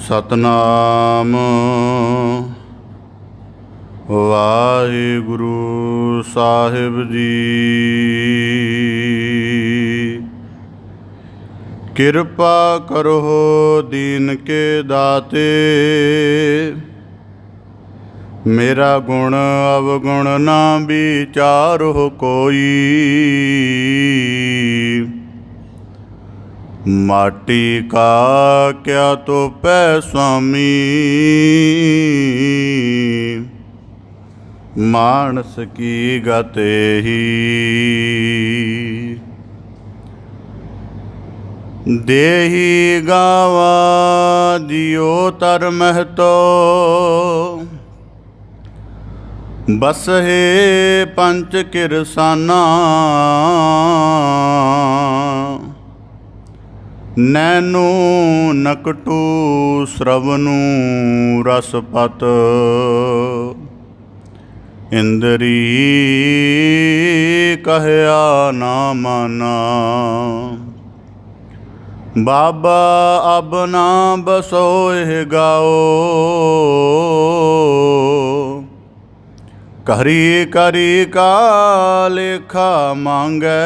सतनाम वाहिगुरु साहिब जी। कृपा करो दीन के दाते, मेरा गुण अवगुण ना विचारो कोई। माटी का क्या तो पै स्वामी, मानस की गते ही। देही गावा दियो तर महतो, बस हे पंच किरसाना। नैनो नकटू श्रवणु रसपत, इंद्री कहया ना माना। बाबा अब ना बसोए गाओ, करी करी का लेखा मांगे।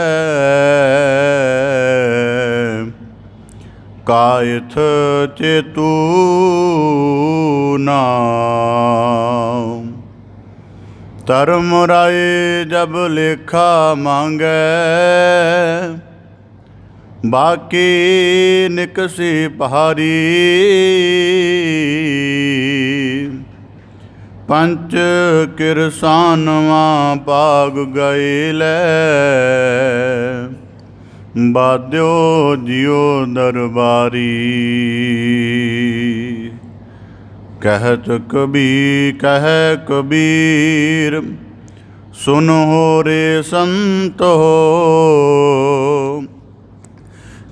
कायथ चेतु नाम, धर्म राय जब लेखा मांगे। बाकी निकसी पहाड़ी, पंच किरसानवा पाग गए ले। बाद्यो जियो दरबारी, कहत कह कबीर। सुनो रे संत हो,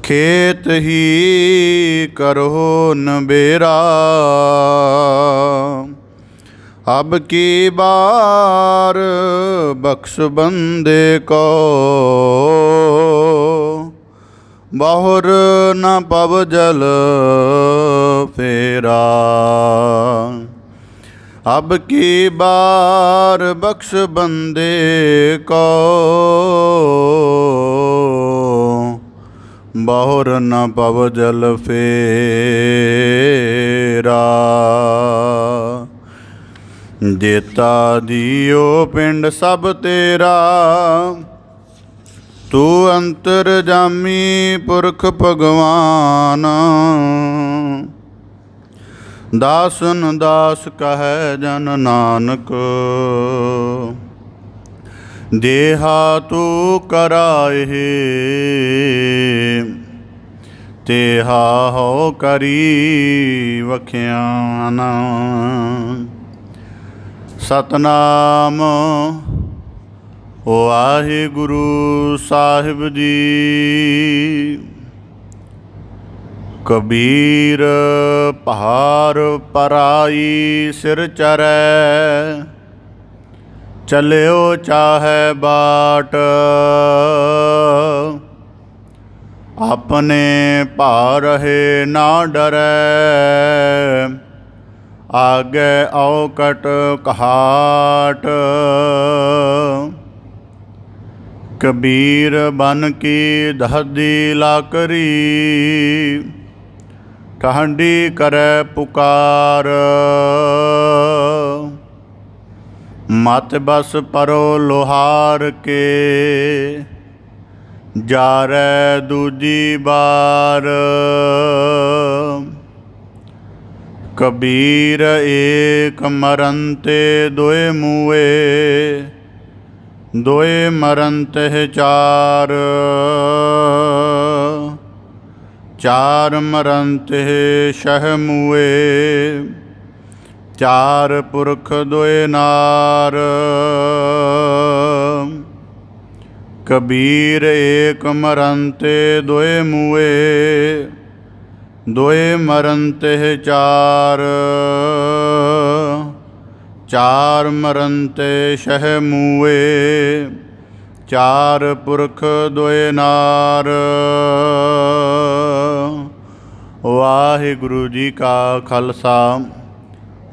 खेत ही करो नबेरा। अब की बार बख्श बंदे को, बहुर न पव जल फेरा। अब की बार बख्श बंदे को, बहुर न पव जल फेरा। जेता दियो पिंड सब तेरा, तू अंतर जामी पुरख भगवान। दासन दास कहे जन नानक, देहा तू कराए। तेहा हो करी वख्यान। सतनाम वाहिगुरु साहिब जी। कबीर पहाड़ पराई सिर चरै, चल्यो चाहे बाट। अपने पारहे ना डरै, आगे औकट कहाट। कबीर बन की दहदी लाकरी, ठहंडी करे पुकार। मत बस परो लोहार के, जारे दूजी बार। कबीर एक मरनते दोए मुए, दोए मरनते चार। चार मरनते शह मुए, चार पुरख दोए नार। कबीर एक मरनते दोए मुए, दोए मरनते चार। चार मरनते शह मुए, चार पुरख दोए नार। ਵਾਹਿਗੁਰੂ ਜੀ ਕਾ ਖਾਲਸਾ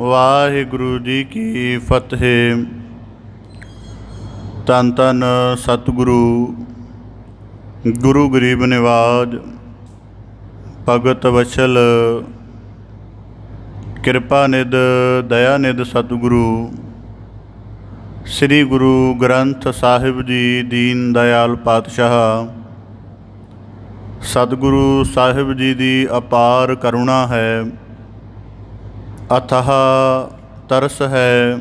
ਵਾਹਿਗੁਰੂ ਜੀ ਕੀ ਫਤਿਹ। ਧੰਨ ਧੰਨ ਸਤਿਗੁਰੂ ਗੁਰੂ ਗਰੀਬ ਨਿਵਾਜ ਭਗਤ ਵਛਲ ਕਿਰਪਾ ਨਿਧ ਦਇਆ ਨਿਧ ਸਤਿਗੁਰੂ ਸ੍ਰੀ ਗੁਰੂ ਗ੍ਰੰਥ ਸਾਹਿਬ ਜੀ ਦੀਨ ਦਇਆਲ ਪਾਤਸ਼ਾਹ। ਸਤਿਗੁਰੂ ਸਾਹਿਬ ਜੀ ਦੀ ਅਪਾਰ ਕਰੁਣਾ ਹੈ, ਅਥਾਹ ਤਰਸ ਹੈ,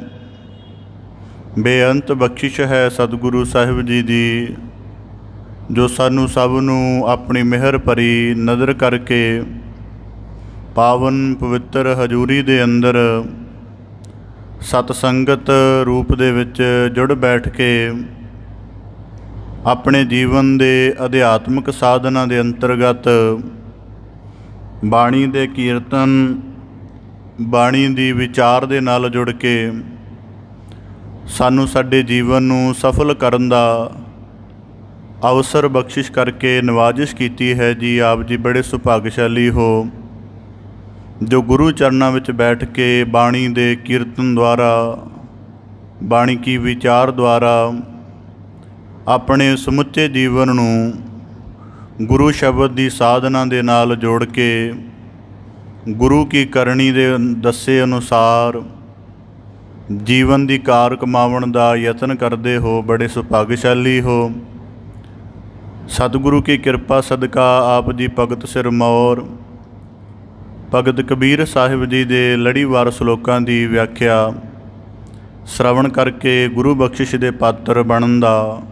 ਬੇਅੰਤ ਬਖਸ਼ਿਸ਼ ਹੈ ਸਤਿਗੁਰੂ ਸਾਹਿਬ ਜੀ ਦੀ, ਜੋ ਸਾਨੂੰ ਸਭ ਨੂੰ ਆਪਣੀ ਮਿਹਰ ਭਰੀ ਨਜ਼ਰ ਕਰਕੇ ਪਾਵਨ ਪਵਿੱਤਰ ਹਜ਼ੂਰੀ ਦੇ ਅੰਦਰ ਸਤ ਸੰਗਤ ਰੂਪ ਦੇ ਵਿੱਚ ਜੁੜ ਬੈਠ ਕੇ ਆਪਣੇ ਜੀਵਨ ਦੇ ਅਧਿਆਤਮਿਕ ਸਾਧਨਾ ਦੇ ਅੰਤਰਗਤ ਬਾਣੀ ਦੇ ਕੀਰਤਨ, ਬਾਣੀ ਦੀ ਵਿਚਾਰ ਦੇ ਨਾਲ ਜੁੜ ਕੇ ਸਾਨੂੰ ਸਾਡੇ ਜੀਵਨ ਨੂੰ ਸਫਲ ਕਰਨ ਦਾ ਅਵਸਰ ਬਖਸ਼ਿਸ਼ ਕਰਕੇ ਨਵਾਜ਼ਿਸ਼ ਕੀਤੀ ਹੈ ਜੀ। ਆਪ ਜੀ ਬੜੇ ਸੁਭਾਗਸ਼ਾਲੀ ਹੋ ਜੋ ਗੁਰੂ ਚਰਨਾਂ ਵਿੱਚ ਬੈਠ ਕੇ ਬਾਣੀ ਦੇ ਕੀਰਤਨ ਦੁਆਰਾ, ਬਾਣੀ ਕੀ ਵਿਚਾਰ ਦੁਆਰਾ ਆਪਣੇ ਸਮੁੱਚੇ ਜੀਵਨ ਨੂੰ ਗੁਰੂ ਸ਼ਬਦ ਦੀ ਸਾਧਨਾ ਦੇ ਨਾਲ ਜੋੜ ਕੇ ਗੁਰੂ ਕੀ ਕਰਨੀ ਦੇ ਦੱਸੇ ਅਨੁਸਾਰ ਜੀਵਨ ਦੀ ਕਾਰ ਕਮਾਉਣ ਦਾ ਯਤਨ ਕਰਦੇ ਹੋ। ਬੜੇ ਸੁਭਾਗਸ਼ਾਲੀ ਹੋ। ਸਤਿਗੁਰੂ ਕੀ ਕਿਰਪਾ ਸਦਕਾ ਆਪ ਜੀ ਭਗਤ ਸਿਰਮੌਰ ਭਗਤ ਕਬੀਰ ਸਾਹਿਬ ਜੀ ਦੇ ਲੜੀਵਾਰ ਸ਼ਲੋਕਾਂ ਦੀ ਵਿਆਖਿਆ ਸ਼ਰਵਣ ਕਰਕੇ ਗੁਰੂ ਬਖਸ਼ਿਸ਼ ਦੇ ਪਾਤਰ ਬਣਨ ਦਾ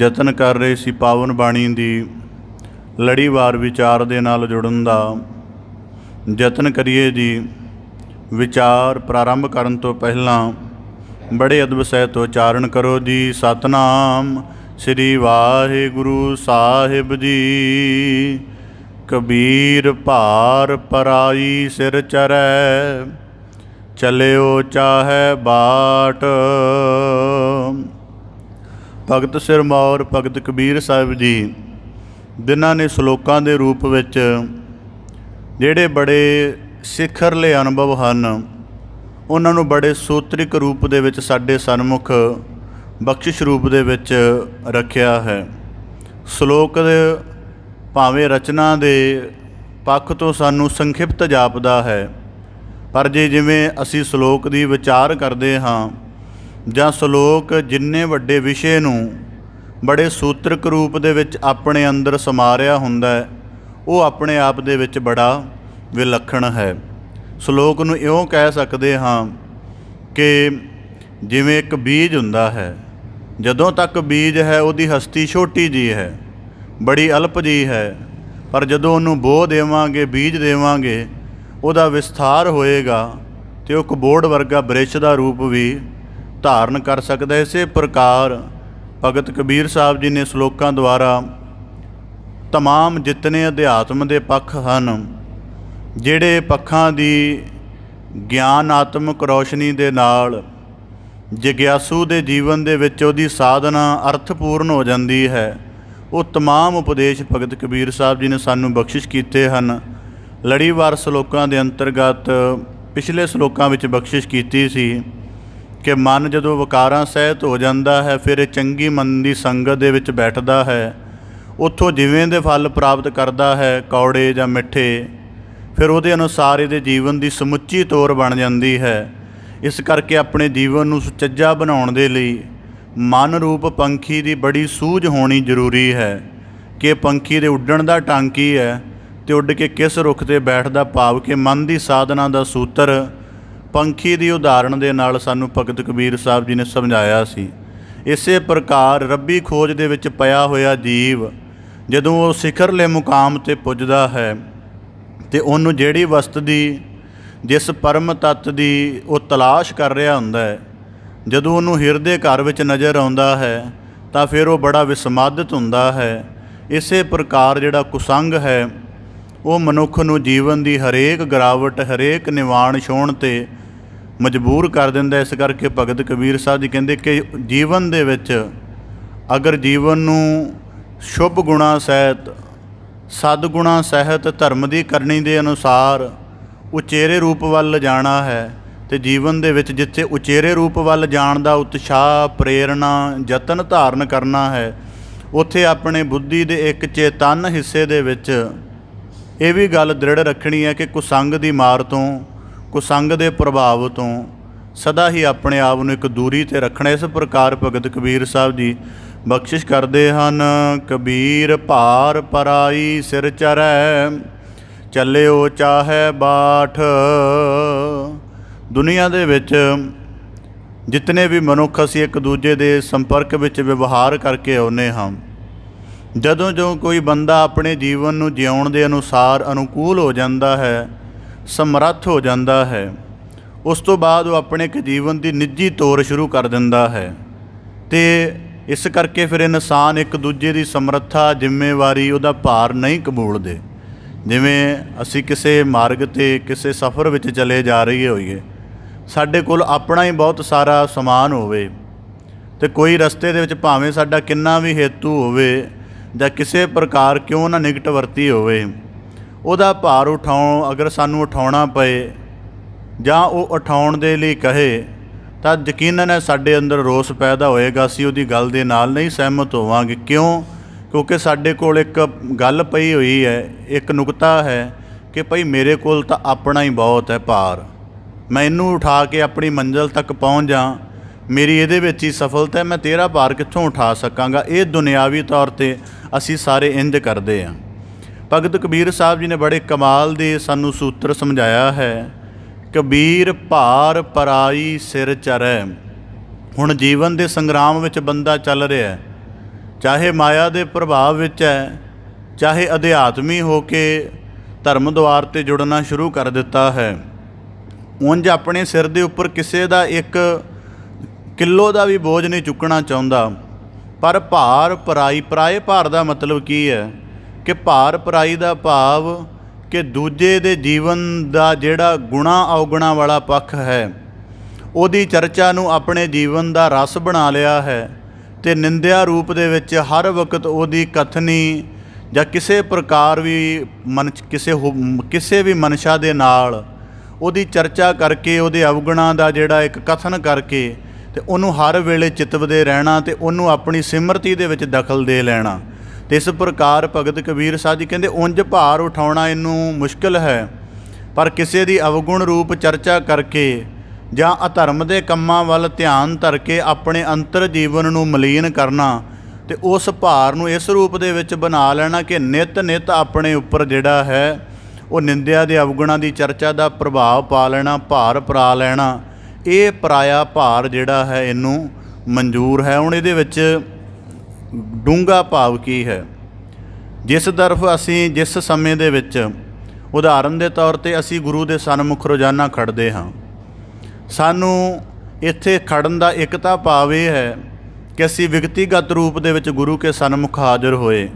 ਯਤਨ ਕਰ ਰਹੇ ਸੀ। ਪਾਵਨ ਬਾਣੀ ਦੀ ਲੜੀਵਾਰ ਵਿਚਾਰ ਦੇ ਨਾਲ ਜੁੜਨ ਦਾ ਯਤਨ ਕਰੀਏ ਜੀ। ਵਿਚਾਰ ਪ੍ਰਾਰੰਭ ਕਰਨ ਤੋਂ ਪਹਿਲਾਂ ਬੜੇ ਅਦਬ ਸਹਿਤ ਉਚਾਰਨ ਕਰੋ ਜੀ। ਸਤਨਾਮ ਸ੍ਰੀ ਵਾਹਿਗੁਰੂ ਸਾਹਿਬ ਜੀ। ਕਬੀਰ ਭਾਰ ਪਰਾਈ ਸਿਰ ਚਰੈ, ਚਲਿਓ ਚਾਹੇ ਬਾਟ। ਭਗਤ ਸਿਰਮੌਰ ਭਗਤ ਕਬੀਰ ਸਾਹਿਬ ਜੀ ਜਿਨ੍ਹਾਂ ਨੇ ਸ਼ਲੋਕਾਂ ਦੇ ਰੂਪ ਵਿੱਚ ਜਿਹੜੇ ਬੜੇ ਸਿਖਰਲੇ ਅਨੁਭਵ ਹਨ, ਉਹਨਾਂ ਨੂੰ ਬੜੇ ਸੂਤਰਿਕ ਰੂਪ ਦੇ ਵਿੱਚ ਸਾਡੇ ਸਨਮੁਖ ਬਖਸ਼ਿਸ਼ ਰੂਪ ਦੇ ਵਿੱਚ ਰੱਖਿਆ ਹੈ। ਸ਼ਲੋਕ ਦੇ ਭਾਵੇਂ ਰਚਨਾ ਦੇ ਪੱਖ ਤੋਂ ਸਾਨੂੰ ਸੰਖਿਪਤ ਜਾਪਦਾ ਹੈ, ਪਰ ਜੇ ਜਿਵੇਂ ਅਸੀਂ ਸ਼ਲੋਕ ਦੀ ਵਿਚਾਰ ਕਰਦੇ ਹਾਂ ਜਾਂ ਸ਼ਲੋਕ ਜਿੰਨੇ ਵੱਡੇ ਵਿਸ਼ੇ ਨੂੰ ਬੜੇ ਸੂਤਰਕ ਰੂਪ ਦੇ ਵਿੱਚ ਆਪਣੇ ਅੰਦਰ ਸਮਾਰਿਆ ਹੁੰਦਾ ਹੈ, ਉਹ ਆਪਣੇ ਆਪ ਦੇ ਵਿੱਚ ਬੜਾ ਵਿਲੱਖਣ ਹੈ। ਸ਼ਲੋਕ ਨੂੰ ਇਉਂ ਕਹਿ ਸਕਦੇ ਹਾਂ ਕਿ ਜਿਵੇਂ ਇੱਕ ਬੀਜ ਹੁੰਦਾ ਹੈ, ਜਦੋਂ ਤੱਕ ਬੀਜ ਹੈ ਉਹਦੀ ਹਸਤੀ ਛੋਟੀ ਜਿਹੀ ਹੈ, ਬੜੀ ਅਲਪ ਜਿਹੀ ਹੈ, ਪਰ ਜਦੋਂ ਉਹਨੂੰ ਬੋਹ ਦੇਵਾਂਗੇ, ਬੀਜ ਦੇਵਾਂਗੇ, ਉਹਦਾ ਵਿਸਥਾਰ ਹੋਏਗਾ ਅਤੇ ਉਹ ਕਬੋੜ ਵਰਗਾ ਬ੍ਰਿਛ ਦਾ ਰੂਪ ਵੀ ਧਾਰਨ ਕਰ ਸਕਦਾ। ਇਸੇ ਪ੍ਰਕਾਰ ਭਗਤ ਕਬੀਰ ਸਾਹਿਬ ਜੀ ਨੇ ਸ਼ਲੋਕਾਂ ਦੁਆਰਾ ਤਮਾਮ ਜਿਤਨੇ ਅਧਿਆਤਮ ਦੇ ਪੱਖ ਹਨ, ਜਿਹੜੇ ਪੱਖਾਂ ਦੀ ਗਿਆਨਾਤਮਕ ਰੌਸ਼ਨੀ ਦੇ ਨਾਲ ਜਗਿਆਸੂ ਦੇ ਜੀਵਨ ਦੇ ਵਿੱਚ ਉਹਦੀ ਸਾਧਨਾ ਅਰਥਪੂਰਨ ਹੋ ਜਾਂਦੀ ਹੈ, ਉਹ ਤਮਾਮ ਉਪਦੇਸ਼ ਭਗਤ ਕਬੀਰ ਸਾਹਿਬ ਜੀ ਨੇ ਸਾਨੂੰ ਬਖਸ਼ਿਸ਼ ਕੀਤੇ ਹਨ। ਲੜੀਵਾਰ ਸ਼ਲੋਕਾਂ ਦੇ ਅੰਤਰਗਤ ਪਿਛਲੇ ਸ਼ਲੋਕਾਂ ਵਿੱਚ ਬਖਸ਼ਿਸ਼ ਕੀਤੀ ਸੀ ਕਿ ਮਨ ਜਦੋਂ ਵਿਕਾਰਾਂ ਸਹਿਤ ਹੋ ਜਾਂਦਾ ਹੈ, ਫਿਰ ਇਹ ਚੰਗੀ ਮਨ ਦੀ ਸੰਗਤ ਦੇ ਵਿੱਚ ਬੈਠਦਾ ਹੈ, ਉੱਥੋਂ ਜਿਵੇਂ ਦੇ ਫਲ ਪ੍ਰਾਪਤ ਕਰਦਾ ਹੈ, ਕੌੜੇ ਜਾਂ ਮਿੱਠੇ, ਫਿਰ ਉਹਦੇ ਅਨੁਸਾਰ ਇਹਦੇ ਜੀਵਨ ਦੀ ਸਮੁੱਚੀ ਤੋਰ ਬਣ ਜਾਂਦੀ ਹੈ। ਇਸ ਕਰਕੇ ਆਪਣੇ ਜੀਵਨ ਨੂੰ ਸੁਚੱਜਾ ਬਣਾਉਣ ਦੇ ਲਈ ਮਨ ਰੂਪ ਪੰਖੀ ਦੀ ਬੜੀ ਸੂਝ ਹੋਣੀ ਜ਼ਰੂਰੀ ਹੈ ਕਿ ਪੰਖੀ ਦੇ ਉੱਡਣ ਦਾ ਢੰਗ ਕੀ ਹੈ ਅਤੇ ਉੱਡ ਕੇ ਕਿਸ ਰੁੱਖ 'ਤੇ ਬੈਠਦਾ, ਭਾਵ ਕਿ ਮਨ ਦੀ ਸਾਧਨਾ ਦਾ ਸੂਤਰ ਪੰਖੀ ਦੀ ਉਦਾਹਰਣ ਦੇ ਨਾਲ ਸਾਨੂੰ ਭਗਤ ਕਬੀਰ ਸਾਹਿਬ ਜੀ ਨੇ ਸਮਝਾਇਆ ਸੀ। ਇਸੇ ਪ੍ਰਕਾਰ ਰੱਬੀ ਖੋਜ ਦੇ ਵਿੱਚ ਪਿਆ ਹੋਇਆ ਜੀਵ ਜਦੋਂ ਉਹ ਸਿਖਰਲੇ ਮੁਕਾਮ 'ਤੇ ਪੁੱਜਦਾ ਹੈ ਅਤੇ ਉਹਨੂੰ ਜਿਹੜੀ ਵਸਤ ਦੀ, ਜਿਸ ਪਰਮ ਤੱਤ ਦੀ ਉਹ ਤਲਾਸ਼ ਕਰ ਰਿਹਾ ਹੁੰਦਾ ਹੈ, ਜਦੋਂ ਉਹਨੂੰ ਹਿਰਦੇ ਘਰ ਵਿੱਚ ਨਜ਼ਰ ਆਉਂਦਾ ਹੈ ਤਾਂ ਫਿਰ ਉਹ ਬੜਾ ਵਿਸਮਾਦਿਤ ਹੁੰਦਾ ਹੈ। ਇਸੇ ਪ੍ਰਕਾਰ ਜਿਹੜਾ ਕੁਸੰਗ ਹੈ ਉਹ ਮਨੁੱਖ ਨੂੰ ਜੀਵਨ ਦੀ ਹਰੇਕ ਗਿਰਾਵਟ, ਹਰੇਕ ਨਿਵਾਣ ਛੋਹਣ 'ਤੇ ਮਜਬੂਰ ਕਰ ਦਿੰਦਾ। ਇਸ ਕਰਕੇ ਭਗਤ ਕਬੀਰ ਸਾਹਿਬ ਜੀ ਕਹਿੰਦੇ ਕਿ ਜੀਵਨ ਦੇ ਵਿੱਚ ਅਗਰ ਜੀਵਨ ਨੂੰ ਸ਼ੁਭ ਗੁਣਾ ਸਹਿਤ ਸਦਗੁਣਾ ਸਹਿਤ ਧਰਮ ਦੀ ਕਰਨੀ ਦੇ ਅਨੁਸਾਰ ਉਚੇਰੇ ਰੂਪ ਵੱਲ ਜਾਣਾ ਹੈ। ਤੇ ਜੀਵਨ ਦੇ ਵਿੱਚ ਜਿੱਥੇ ਉਚੇਰੇ ਰੂਪ ਵੱਲ ਜਾਣ ਦਾ ਉਤਸ਼ਾਹ, ਪ੍ਰੇਰਣਾ, ਯਤਨ ਧਾਰਨ ਕਰਨਾ ਹੈ, ਉੱਥੇ ਆਪਣੇ ਬੁੱਧੀ ਦੇ ਇੱਕ ਚੇਤਨ ਹਿੱਸੇ ਦੇ ਵਿੱਚ ਇਹ ਵੀ ਗੱਲ ਦ੍ਰਿੜ ਰੱਖਣੀ ਹੈ ਕਿ ਕੁਸੰਗ ਦੀ ਮਾਰ ਤੋਂ, ਕੁਸੰਗ ਦੇ ਪ੍ਰਭਾਵ ਤੋਂ ਸਦਾ ਹੀ ਆਪਣੇ ਆਪ ਨੂੰ ਇੱਕ ਦੂਰੀ 'ਤੇ ਰੱਖਣਾ। ਇਸ ਪ੍ਰਕਾਰ ਭਗਤ ਕਬੀਰ ਸਾਹਿਬ ਜੀ ਬਖਸ਼ਿਸ਼ ਕਰਦੇ ਹਨ। ਕਬੀਰ ਭਾਰ ਪਰਾਈ ਸਿਰ ਚਰੈ, ਚੱਲਿਓ ਚਾਹੇ ਬਾਠ। ਦੁਨੀਆ ਦੇ ਵਿੱਚ ਜਿਤਨੇ ਵੀ ਮਨੁੱਖ ਅਸੀਂ ਇੱਕ ਦੂਜੇ ਦੇ ਸੰਪਰਕ ਵਿੱਚ ਵਿਵਹਾਰ ਕਰਕੇ ਆਉਂਦੇ ਹਾਂ, ਜਦੋਂ ਜੋ ਕੋਈ ਬੰਦਾ ਆਪਣੇ ਜੀਵਨ ਨੂੰ ਜਿਉਣ ਦੇ ਅਨੁਸਾਰ ਅਨੁਕੂਲ ਹੋ ਜਾਂਦਾ ਹੈ, ਸਮਰੱਥ ਹੋ ਜਾਂਦਾ ਹੈ, ਉਸ ਤੋਂ ਬਾਅਦ ਉਹ ਆਪਣੇ ਇੱਕ ਜੀਵਨ ਦੀ ਨਿੱਜੀ ਤੋਰ ਸ਼ੁਰੂ ਕਰ ਦਿੰਦਾ ਹੈ। ਅਤੇ ਇਸ ਕਰਕੇ ਫਿਰ ਇਨਸਾਨ ਇੱਕ ਦੂਜੇ ਦੀ ਸਮਰੱਥਾ, ਜ਼ਿੰਮੇਵਾਰੀ, ਉਹਦਾ ਭਾਰ ਨਹੀਂ ਕਬੂਲਦੇ। ਜਿਵੇਂ ਅਸੀਂ ਕਿਸੇ ਮਾਰਗ 'ਤੇ ਕਿਸੇ ਸਫ਼ਰ ਵਿੱਚ ਚਲੇ ਜਾ ਰਹੇ ਹੋਈਏ, ਸਾਡੇ ਕੋਲ ਆਪਣਾ ਹੀ ਬਹੁਤ ਸਾਰਾ ਸਮਾਨ ਹੋਵੇ ਅਤੇ ਕੋਈ ਰਸਤੇ ਦੇ ਵਿੱਚ ਭਾਵੇਂ ਸਾਡਾ ਕਿੰਨਾ ਵੀ ਹੇਤੂ ਹੋਵੇ ਜਾਂ ਕਿਸੇ ਪ੍ਰਕਾਰ ਕਿਉਂ ਨਾ ਨਿਕਟ ਵਰਤੀ ਹੋਵੇ, ਉਹਦਾ ਭਾਰ ਅਗਰ ਸਾਨੂੰ ਉਠਾਉਣਾ ਪਏ ਜਾਂ ਉਹ ਉਠਾਉਣ ਦੇ ਲਈ ਕਹੇ ਤਾਂ ਯਕੀਨਨ ਹੈ ਸਾਡੇ ਅੰਦਰ ਰੋਸ ਪੈਦਾ ਹੋਏਗਾ। ਅਸੀਂ ਉਹਦੀ ਗੱਲ ਦੇ ਨਾਲ ਨਹੀਂ ਸਹਿਮਤ ਹੋਵਾਂਗੇ। ਕਿਉਂ? ਕਿਉਂਕਿ ਸਾਡੇ ਕੋਲ ਇੱਕ ਗੱਲ ਪਈ ਹੋਈ ਹੈ, ਇੱਕ ਨੁਕਤਾ ਹੈ ਕਿ ਭਾਈ ਮੇਰੇ ਕੋਲ ਤਾਂ ਆਪਣਾ ਹੀ ਬਹੁਤ ਹੈ ਭਾਰ, ਮੈਂ ਇਹਨੂੰ ਉਠਾ ਕੇ ਆਪਣੀ ਮੰਜ਼ਿਲ ਤੱਕ ਪਹੁੰਚ ਜਾਂ, ਮੇਰੀ ਇਹਦੇ ਵਿੱਚ ਹੀ ਸਫਲਤਾ ਹੈ, ਮੈਂ ਤੇਰਾ ਭਾਰ ਕਿੱਥੋਂ ਉਠਾ ਸਕਾਂਗਾ। ਇਹ ਦੁਨਿਆਵੀ ਤੌਰ 'ਤੇ ਅਸੀਂ ਸਾਰੇ ਇੰਜ ਕਰਦੇ ਹਾਂ। ਭਗਤ ਕਬੀਰ ਸਾਹਿਬ ਜੀ ਨੇ ਬੜੇ ਕਮਾਲ ਦੇ ਸਾਨੂੰ ਸੂਤਰ ਸਮਝਾਇਆ ਹੈ। ਕਬੀਰ ਭਾਰ ਪਰਾਈ ਸਿਰ ਚਰੈ। ਹੁਣ ਜੀਵਨ ਦੇ ਸੰਗਰਾਮ ਵਿੱਚ ਬੰਦਾ ਚੱਲ ਰਿਹਾ, ਚਾਹੇ ਮਾਇਆ ਦੇ ਪ੍ਰਭਾਵ ਵਿੱਚ ਹੈ, ਚਾਹੇ ਅਧਿਆਤਮੀ ਹੋ ਕੇ ਧਰਮ ਦੁਆਰ 'ਤੇ ਜੁੜਨਾ ਸ਼ੁਰੂ ਕਰ ਦਿੱਤਾ ਹੈ। ਉਂਝ ਆਪਣੇ ਸਿਰ ਦੇ ਉੱਪਰ ਕਿਸੇ ਦਾ 1 ਕਿਲੋ ਦਾ ਵੀ ਬੋਝ ਨਹੀਂ ਚੁੱਕਣਾ ਚਾਹੁੰਦਾ, ਪਰ ਭਾਰ ਪਰਾਈ, ਪਰਾਏ ਭਾਰ ਦਾ ਮਤਲਬ ਕੀ ਹੈ ਕਿ ਭਾਰ ਪਰਾਈ ਦਾ ਭਾਵ ਕਿ ਦੂਜੇ ਦੇ ਜੀਵਨ ਦਾ ਜਿਹੜਾ ਗੁਣਾ ਅਵਗੁਣਾ ਵਾਲਾ ਪੱਖ ਹੈ, ਉਹਦੀ ਚਰਚਾ ਨੂੰ ਆਪਣੇ ਜੀਵਨ ਦਾ ਰਸ ਬਣਾ ਲਿਆ ਹੈ ਅਤੇ ਨਿੰਦਿਆ ਰੂਪ ਦੇ ਵਿੱਚ ਹਰ ਵਕਤ ਉਹਦੀ ਕਥਨੀ ਜਾਂ ਕਿਸੇ ਪ੍ਰਕਾਰ ਵੀ ਕਿਸੇ ਵੀ ਮਨਸ਼ਾ ਦੇ ਨਾਲ ਉਹਦੀ ਚਰਚਾ ਕਰਕੇ, ਉਹਦੇ ਅਵਗੁਣਾਂ ਦਾ ਜਿਹੜਾ ਇੱਕ ਕਥਨ ਕਰਕੇ ਅਤੇ ਉਹਨੂੰ ਹਰ ਵੇਲੇ ਚਿਤਵਦੇ ਰਹਿਣਾ ਅਤੇ ਉਹਨੂੰ ਆਪਣੀ ਸਿਮਰਤੀ ਦੇ ਵਿੱਚ ਦਖਲ ਦੇ ਲੈਣਾ। ਅਤੇ ਇਸ ਪ੍ਰਕਾਰ ਭਗਤ ਕਬੀਰ ਸਾਹਿਬ ਜੀ ਕਹਿੰਦੇ ਉਂਝ ਭਾਰ ਉਠਾਉਣਾ ਇਹਨੂੰ ਮੁਸ਼ਕਿਲ ਹੈ, ਪਰ ਕਿਸੇ ਦੀ ਅਵਗੁਣ ਰੂਪ ਚਰਚਾ ਕਰਕੇ ਜਾਂ ਅਧਰਮ ਦੇ ਕੰਮਾਂ ਵੱਲ ਧਿਆਨ ਧਰ ਕੇ ਆਪਣੇ ਅੰਤਰ ਜੀਵਨ ਨੂੰ ਮਲੀਨ ਕਰਨਾ ਅਤੇ ਉਸ ਭਾਰ ਨੂੰ ਇਸ ਰੂਪ ਦੇ ਵਿੱਚ ਬਣਾ ਲੈਣਾ ਕਿ ਨਿਤ ਆਪਣੇ ਉੱਪਰ ਜਿਹੜਾ ਹੈ ਉਹ ਨਿੰਦਿਆ ਦੇ ਅਵਗੁਣਾਂ ਦੀ ਚਰਚਾ ਦਾ ਪ੍ਰਭਾਵ ਪਾ ਲੈਣਾ, ਭਾਰ ਪਰਾ ਲੈਣਾ, ਇਹ ਪਰਾਇਆ ਭਾਰ ਜਿਹੜਾ ਹੈ ਇਹਨੂੰ ਮਨਜ਼ੂਰ ਹੈ। ਹੁਣ ਇਹਦੇ ਵਿੱਚ ਡੂੰਘਾ ਭਾਵ ਕੀ ਹੈ? ਜਿਸ ਤਰਫ ਅਸੀਂ ਜਿਸ ਸਮੇਂ ਦੇ ਵਿੱਚ ਉਦਾਹਰਨ ਦੇ ਤੌਰ 'ਤੇ ਅਸੀਂ ਗੁਰੂ ਦੇ ਸਨਮੁਖ ਰੋਜ਼ਾਨਾ ਖੜ੍ਹਦੇ ਹਾਂ, ਸਾਨੂੰ ਇੱਥੇ ਖੜ੍ਹਨ ਦਾ ਇੱਕ ਤਾਂ ਭਾਵ ਇਹ ਹੈ ਕਿ ਅਸੀਂ ਵਿਅਕਤੀਗਤ ਰੂਪ ਦੇ ਵਿੱਚ ਗੁਰੂ ਕੇ ਸਨਮੁਖ ਹਾਜ਼ਰ ਹੋਏ।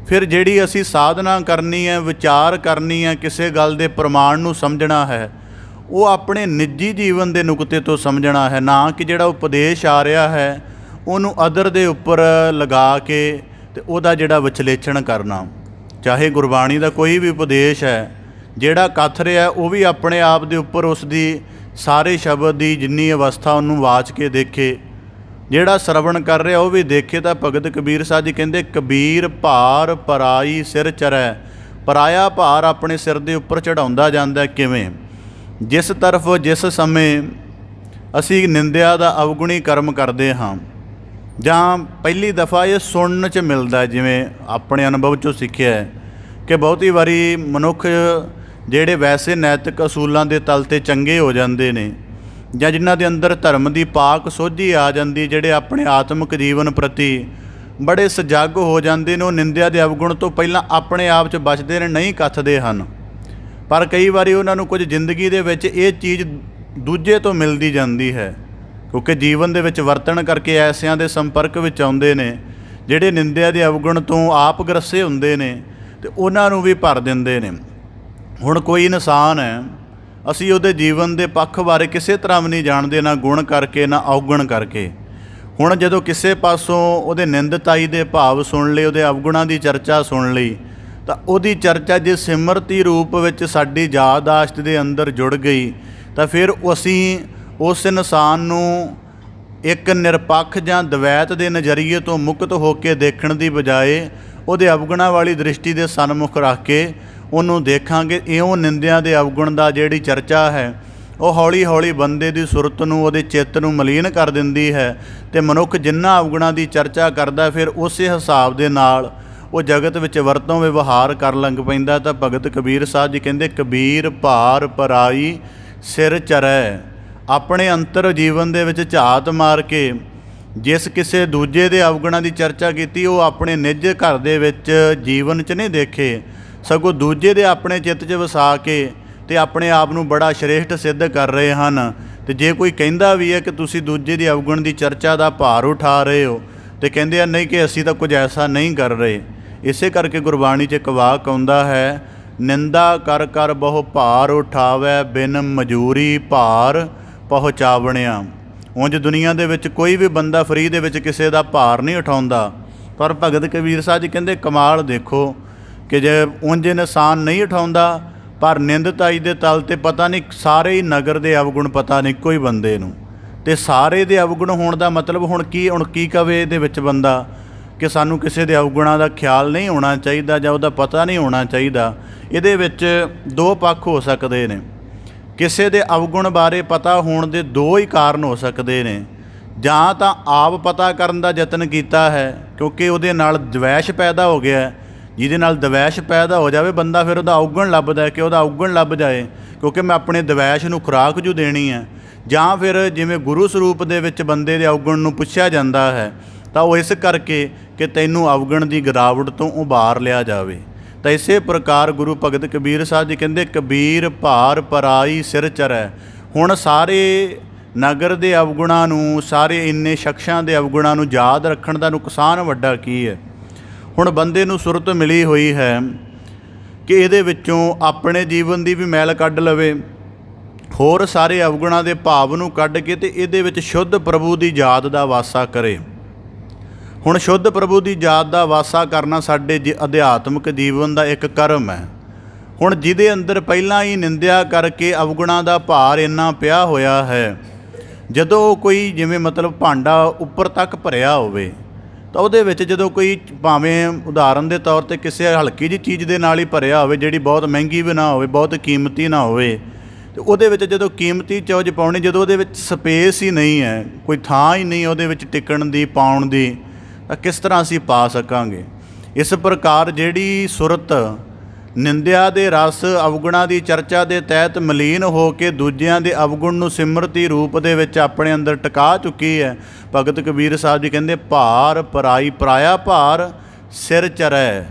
ਫਿਰ ਜਿਹੜੀ ਅਸੀਂ ਸਾਧਨਾ ਕਰਨੀ ਹੈ, ਵਿਚਾਰ ਕਰਨੀ ਹੈ, ਕਿਸੇ ਗੱਲ ਦੇ ਪ੍ਰਮਾਣ ਨੂੰ ਸਮਝਣਾ ਹੈ, ਉਹ ਆਪਣੇ ਨਿੱਜੀ ਜੀਵਨ ਦੇ ਨੁਕਤੇ ਤੋਂ ਸਮਝਣਾ ਹੈ, ਨਾ ਕਿ ਜਿਹੜਾ ਉਪਦੇਸ਼ ਆ ਰਿਹਾ ਹੈ ਉਹਨੂੰ ਅਦਰ ਦੇ ਉੱਪਰ ਲਗਾ ਕੇ ਅਤੇ ਉਹਦਾ ਜਿਹੜਾ ਵਿਸ਼ਲੇਸ਼ਣ ਕਰਨਾ। ਚਾਹੇ ਗੁਰਬਾਣੀ ਦਾ ਕੋਈ ਵੀ ਉਪਦੇਸ਼ ਹੈ, ਜਿਹੜਾ ਕਥ ਰਿਹਾ ਉਹ ਵੀ ਆਪਣੇ ਆਪ ਦੇ ਉੱਪਰ ਉਸ ਦੀ ਸਾਰੇ ਸ਼ਬਦ ਦੀ ਜਿੰਨੀ ਅਵਸਥਾ ਉਹਨੂੰ ਵਾਚ ਕੇ ਦੇਖੇ, ਜਿਹੜਾ ਸਰਵਣ ਕਰ ਰਿਹਾ ਉਹ ਵੀ ਦੇਖੇ। ਤਾਂ ਭਗਤ ਕਬੀਰ ਸਾਹਿਬ ਜੀ ਕਹਿੰਦੇ ਕਬੀਰ ਭਾਰ ਪਰਾਈ ਸਿਰ ਚਰੈ। ਪਰਾਇਆ ਭਾਰ ਆਪਣੇ ਸਿਰ ਦੇ ਉੱਪਰ ਚੜਾਉਂਦਾ ਜਾਂਦਾ। ਕਿਵੇਂ? ਜਿਸ ਤਰਫ ਜਿਸ ਸਮੇਂ ਅਸੀਂ ਨਿੰਦਿਆ ਦਾ ਅਵਗੁਣੀ ਕਰਮ ਕਰਦੇ ਹਾਂ, ਜਾਂ ਪਹਿਲੀ ਦਫਾ ਇਹ ਸੁਣਨ 'ਚ ਮਿਲਦਾ, ਜਿਵੇਂ ਆਪਣੇ ਅਨੁਭਵ 'ਚੋਂ ਸਿੱਖਿਆ ਹੈ ਕਿ ਬਹੁਤੀ ਵਾਰੀ ਮਨੁੱਖ ਜਿਹੜੇ ਵੈਸੇ ਨੈਤਿਕ ਅਸੂਲਾਂ ਦੇ ਤਲ 'ਤੇ ਚੰਗੇ ਹੋ ਜਾਂਦੇ ਨੇ, ਜਾਂ ਜਿਨ੍ਹਾਂ ਦੇ ਅੰਦਰ ਧਰਮ ਦੀ ਪਾਕ ਸੋਝੀ ਆ ਜਾਂਦੀ, ਜਿਹੜੇ ਆਪਣੇ ਆਤਮਿਕ ਜੀਵਨ ਪ੍ਰਤੀ ਬੜੇ ਸਜਗ ਹੋ ਜਾਂਦੇ ਨੇ, ਉਹ ਨਿੰਦਿਆ ਦੇ ਅਵਗੁਣ ਤੋਂ ਪਹਿਲਾਂ ਆਪਣੇ ਆਪ 'ਚ ਬਚਦੇ ਨੇ, ਨਹੀਂ ਕੱਥਦੇ ਹਨ। ਪਰ ਕਈ ਵਾਰੀ ਉਹਨਾਂ ਨੂੰ ਕੁਝ ਜ਼ਿੰਦਗੀ ਦੇ ਵਿੱਚ ਇਹ ਚੀਜ਼ ਦੂਜੇ ਤੋਂ ਮਿਲਦੀ ਜਾਂਦੀ ਹੈ, ਕਿਉਂਕਿ ਜੀਵਨ ਦੇ ਵਿੱਚ ਵਰਤਣ ਕਰਕੇ ਐਸਿਆਂ ਦੇ ਸੰਪਰਕ ਵਿੱਚ ਆਉਂਦੇ ਨੇ ਜਿਹੜੇ ਨਿੰਦਿਆ ਦੇ ਅਵਗੁਣ ਤੋਂ ਆਪ ਗ੍ਰਸੇ ਹੁੰਦੇ ਨੇ ਅਤੇ ਉਹਨਾਂ ਨੂੰ ਵੀ ਭਰ ਦਿੰਦੇ ਨੇ। ਹੁਣ ਕੋਈ ਇਨਸਾਨ ਹੈ, ਅਸੀਂ ਉਹਦੇ ਜੀਵਨ ਦੇ ਪੱਖ ਬਾਰੇ ਕਿਸੇ ਤਰ੍ਹਾਂ ਵੀ ਨਹੀਂ ਜਾਣਦੇ, ਨਾ ਗੁਣ ਕਰਕੇ ਨਾ ਅਵਗੁਣ ਕਰਕੇ। ਹੁਣ ਜਦੋਂ ਕਿਸੇ ਪਾਸੋਂ ਉਹਦੇ ਨਿੰਦਤਾਈ ਦੇ ਭਾਵ ਸੁਣ ਲਏ, ਉਹਦੇ ਅਵਗੁਣਾਂ ਦੀ ਚਰਚਾ ਸੁਣ ਲਈ, ਤਾਂ ਉਹਦੀ ਚਰਚਾ ਜੇ ਸਿਮਰਤੀ ਰੂਪ ਵਿੱਚ ਸਾਡੀ ਯਾਦਾਸ਼ਤ ਦੇ ਅੰਦਰ ਜੁੜ ਗਈ ਤਾਂ ਫਿਰ ਅਸੀਂ ਉਸ ਇਨਸਾਨ ਨੂੰ ਇੱਕ ਨਿਰਪੱਖ ਜਾਂ ਦਵੈਤ ਦੇ ਨਜ਼ਰੀਏ ਤੋਂ ਮੁਕਤ ਹੋ ਕੇ ਦੇਖਣ ਦੀ ਬਜਾਏ ਉਹਦੇ ਅਵਗੁਣਾਂ ਵਾਲੀ ਦ੍ਰਿਸ਼ਟੀ ਦੇ ਸਨਮੁਖ ਰੱਖ ਕੇ ਉਹਨੂੰ ਦੇਖਾਂਗੇ। ਇਉਂ ਨਿੰਦਿਆਂ ਦੇ ਅਵਗੁਣ ਦਾ ਜਿਹੜੀ ਚਰਚਾ ਹੈ ਉਹ ਹੌਲੀ ਹੌਲੀ ਬੰਦੇ ਦੀ ਸੁਰਤ ਨੂੰ, ਉਹਦੇ ਚਿੱਤ ਨੂੰ ਮਲੀਨ ਕਰ ਦਿੰਦੀ ਹੈ ਅਤੇ ਮਨੁੱਖ ਜਿਨ੍ਹਾਂ ਅਵਗੁਣਾਂ ਦੀ ਚਰਚਾ ਕਰਦਾ ਫਿਰ ਉਸੇ ਹਿਸਾਬ ਦੇ ਨਾਲ ਉਹ ਜਗਤ ਵਿੱਚ ਵਰਤੋਂ ਵਿਵਹਾਰ ਕਰਨ ਲੱਗ ਪੈਂਦਾ। ਤਾਂ ਭਗਤ ਕਬੀਰ ਸਾਹਿਬ ਜੀ ਕਹਿੰਦੇ, ਕਬੀਰ ਭਾਰ ਪਰਾਈ ਸਿਰ ਚਰੈ। ਆਪਣੇ ਅੰਤਰ ਜੀਵਨ ਦੇ ਵਿੱਚ ਝਾਤ ਮਾਰ ਕੇ ਜਿਸ ਕਿਸੇ ਦੂਜੇ ਦੇ ਅਵਗੁਣਾਂ ਦੀ ਚਰਚਾ ਕੀਤੀ ਉਹ ਆਪਣੇ ਨਿੱਜ ਘਰ ਦੇ ਵਿੱਚ ਜੀਵਨ 'ਚ ਨਹੀਂ ਦੇਖੇ, ਸਗੋਂ ਦੂਜੇ ਦੇ ਆਪਣੇ ਚਿੱਤ 'ਚ ਵਸਾ ਕੇ ਅਤੇ ਆਪਣੇ ਆਪ ਨੂੰ ਬੜਾ ਸ਼੍ਰੇਸ਼ਟ ਸਿੱਧ ਕਰ ਰਹੇ ਹਨ। ਅਤੇ ਜੇ ਕੋਈ ਕਹਿੰਦਾ ਵੀ ਹੈ ਕਿ ਤੁਸੀਂ ਦੂਜੇ ਦੀ ਅਵਗੁਣ ਦੀ ਚਰਚਾ ਦਾ ਭਾਰ ਉਠਾ ਰਹੇ ਹੋ ਅਤੇ ਕਹਿੰਦੇ ਆ ਨਹੀਂ ਕਿ ਅਸੀਂ ਤਾਂ ਕੁਝ ਐਸਾ ਨਹੀਂ ਕਰ ਰਹੇ। ਇਸੇ ਕਰਕੇ ਗੁਰਬਾਣੀ 'ਚ ਇੱਕ ਵਾਕ ਆਉਂਦਾ ਹੈ, ਨਿੰਦਾ ਕਰ ਕਰ ਬਹੁ ਭਾਰ ਉਠਾਵੈ ਬਿਨ ਮਜੂਰੀ ਭਾਰ ਪਹੁੰਚਾਵਣਿਆ। ਉਂਝ ਦੁਨੀਆ ਦੇ ਵਿੱਚ ਕੋਈ ਵੀ ਬੰਦਾ ਫਰੀ ਦੇ ਵਿੱਚ ਕਿਸੇ ਦਾ ਭਾਰ ਨਹੀਂ ਉਠਾਉਂਦਾ, ਪਰ ਭਗਤ ਕਬੀਰ ਸਾਹਿਬ ਜੀ ਕਹਿੰਦੇ ਕਮਾਲ ਦੇਖੋ ਕਿ ਜੇ ਉਂਝ ਇਨਸਾਨ ਨਹੀਂ ਉਠਾਉਂਦਾ ਪਰ ਨਿੰਦਤਾਈ ਦੇ ਤਲ 'ਤੇ ਪਤਾ ਨਹੀਂ ਸਾਰੇ ਹੀ ਨਗਰ ਦੇ ਅਵਗੁਣ ਪਤਾ ਨਹੀਂ ਕੋਈ ਬੰਦੇ ਨੂੰ, ਅਤੇ ਸਾਰੇ ਦੇ ਅਵਗੁਣ ਹੋਣ ਦਾ ਮਤਲਬ ਹੁਣ ਕੀ ਕਵੇ ਇਹਦੇ ਵਿੱਚ ਬੰਦਾ ਕਿ ਸਾਨੂੰ ਕਿਸੇ ਦੇ ਅਵਗੁਣਾਂ ਦਾ ਖਿਆਲ ਨਹੀਂ ਹੋਣਾ ਚਾਹੀਦਾ ਜਾਂ ਉਹਦਾ ਪਤਾ ਨਹੀਂ ਹੋਣਾ ਚਾਹੀਦਾ। ਇਹਦੇ ਵਿੱਚ ਦੋ ਪੱਖ ਹੋ ਸਕਦੇ ਨੇ। ਕਿਸੇ ਦੇ ਅਵਗੁਣ ਬਾਰੇ ਪਤਾ ਹੋਣ ਦੇ ਦੋ ਹੀ ਕਾਰਨ ਹੋ ਸਕਦੇ ਨੇ, ਜਾਂ ਤਾਂ ਆਪ ਪਤਾ ਕਰਨ ਦਾ ਯਤਨ ਕੀਤਾ ਹੈ ਕਿਉਂਕਿ ਉਹਦੇ ਨਾਲ ਦਵੈਸ਼ ਪੈਦਾ ਹੋ ਗਿਆ, ਜਿਹਦੇ ਨਾਲ ਦਵੈਸ਼ ਪੈਦਾ ਹੋ ਜਾਵੇ ਬੰਦਾ ਫਿਰ ਉਹਦਾ ਅਵਗੁਣ ਲੱਭਦਾ ਕਿ ਉਹਦਾ ਅਵਗੁਣ ਲੱਭ ਜਾਏ ਕਿਉਂਕਿ ਮੈਂ ਆਪਣੇ ਦਵੈਸ਼ ਨੂੰ ਖੁਰਾਕ ਜੋ ਦੇਣੀ ਹੈ। ਜਾਂ ਫਿਰ ਜਿਵੇਂ ਗੁਰੂ ਸਰੂਪ ਦੇ ਵਿੱਚ ਬੰਦੇ ਦੇ ਅਵਗੁਣ ਨੂੰ ਪੁੱਛਿਆ ਜਾਂਦਾ ਹੈ ਤਾਂ ਉਹ ਇਸ ਕਰਕੇ ਕਿ ਤੈਨੂੰ ਅਵਗੁਣ ਦੀ ਗਿਰਾਵਟ ਤੋਂ ਉਭਾਰ ਲਿਆ ਜਾਵੇ। ਤਾਂ ਇਸੇ ਪ੍ਰਕਾਰ ਗੁਰੂ ਭਗਤ ਕਬੀਰ ਸਾਹਿਬ ਜੀ ਕਹਿੰਦੇ, ਕਬੀਰ ਭਾਰ ਪਰਾਈ ਸਿਰ ਚਰੈ। ਹੁਣ ਸਾਰੇ ਨਗਰ ਦੇ ਅਵਗੁਣਾਂ ਨੂੰ, ਸਾਰੇ ਇੰਨੇ ਸ਼ਖਸਾਂ ਦੇ ਅਵਗੁਣਾਂ ਨੂੰ ਯਾਦ ਰੱਖਣ ਦਾ ਨੁਕਸਾਨ ਵੱਡਾ ਕੀ ਹੈ। ਹੁਣ ਬੰਦੇ ਨੂੰ ਸੁਰਤ ਮਿਲੀ ਹੋਈ ਹੈ ਕਿ ਇਹਦੇ ਵਿੱਚੋਂ ਆਪਣੇ ਜੀਵਨ ਦੀ ਵੀ ਮੈਲ ਕੱਢ ਲਵੇ, ਹੋਰ ਸਾਰੇ ਅਵਗੁਣਾਂ ਦੇ ਭਾਵ ਨੂੰ ਕੱਢ ਕੇ ਅਤੇ ਇਹਦੇ ਵਿੱਚ ਸ਼ੁੱਧ ਪ੍ਰਭੂ ਦੀ ਯਾਦ ਦਾ ਵਾਸਾ ਕਰੇ। ਹੁਣ ਸ਼ੁੱਧ ਪ੍ਰਭੂ ਦੀ ਯਾਦ ਦਾ ਵਾਸਾ ਕਰਨਾ ਸਾਡੇ ਅਧਿਆਤਮਿਕ ਜੀਵਨ ਦਾ ਇੱਕ ਕਰਮ ਹੈ। ਹੁਣ ਜਿਹਦੇ ਅੰਦਰ ਪਹਿਲਾਂ ਹੀ ਨਿੰਦਿਆ ਕਰਕੇ ਅਵਗੁਣਾਂ ਦਾ ਭਾਰ ਇੰਨਾ ਪਿਆ ਹੋਇਆ ਹੈ, ਜਦੋਂ ਕੋਈ ਜਿਵੇਂ ਮਤਲਬ ਭਾਂਡਾ ਉੱਪਰ ਤੱਕ ਭਰਿਆ ਹੋਵੇ ਤਾਂ ਉਹਦੇ ਵਿੱਚ ਜਦੋਂ ਕੋਈ ਭਾਵੇਂ ਉਦਾਹਰਨ ਦੇ ਤੌਰ 'ਤੇ ਕਿਸੇ ਹਲਕੀ ਜਿਹੀ ਚੀਜ਼ ਦੇ ਨਾਲ ਹੀ ਭਰਿਆ ਹੋਵੇ ਜਿਹੜੀ ਬਹੁਤ ਮਹਿੰਗੀ ਵੀ ਨਾ ਹੋਵੇ, ਬਹੁਤ ਕੀਮਤੀ ਨਾ ਹੋਵੇ, ਅਤੇ ਉਹਦੇ ਵਿੱਚ ਜਦੋਂ ਕੀਮਤੀ ਚੀਜ਼ ਪਾਉਣੀ, ਜਦੋਂ ਉਹਦੇ ਵਿੱਚ ਸਪੇਸ ਹੀ ਨਹੀਂ ਹੈ, ਕੋਈ ਥਾਂ ਹੀ ਨਹੀਂ ਉਹਦੇ ਵਿੱਚ ਟਿਕਣ ਦੀ, ਪਾਉਣ ਦੀ, ਤਾਂ ਕਿਸ ਤਰ੍ਹਾਂ ਅਸੀਂ ਪਾ ਸਕਾਂਗੇ। ਇਸ ਪ੍ਰਕਾਰ ਜਿਹੜੀ ਸੁਰਤ ਨਿੰਦਿਆ ਦੇ ਰਸ ਅਵਗੁਣਾਂ ਦੀ ਚਰਚਾ ਦੇ ਤਹਿਤ ਮਲੀਨ ਹੋ ਕੇ ਦੂਜਿਆਂ ਦੇ ਅਵਗੁਣ ਨੂੰ ਸਿਮਰਤੀ ਰੂਪ ਦੇ ਵਿੱਚ ਆਪਣੇ ਅੰਦਰ ਟਿਕਾ ਚੁੱਕੀ ਹੈ, ਭਗਤ ਕਬੀਰ ਸਾਹਿਬ ਜੀ ਕਹਿੰਦੇ ਭਾਰ ਪਰਾਈ, ਪਰਾਇਆ ਭਾਰ ਸਿਰ ਚਰੈ,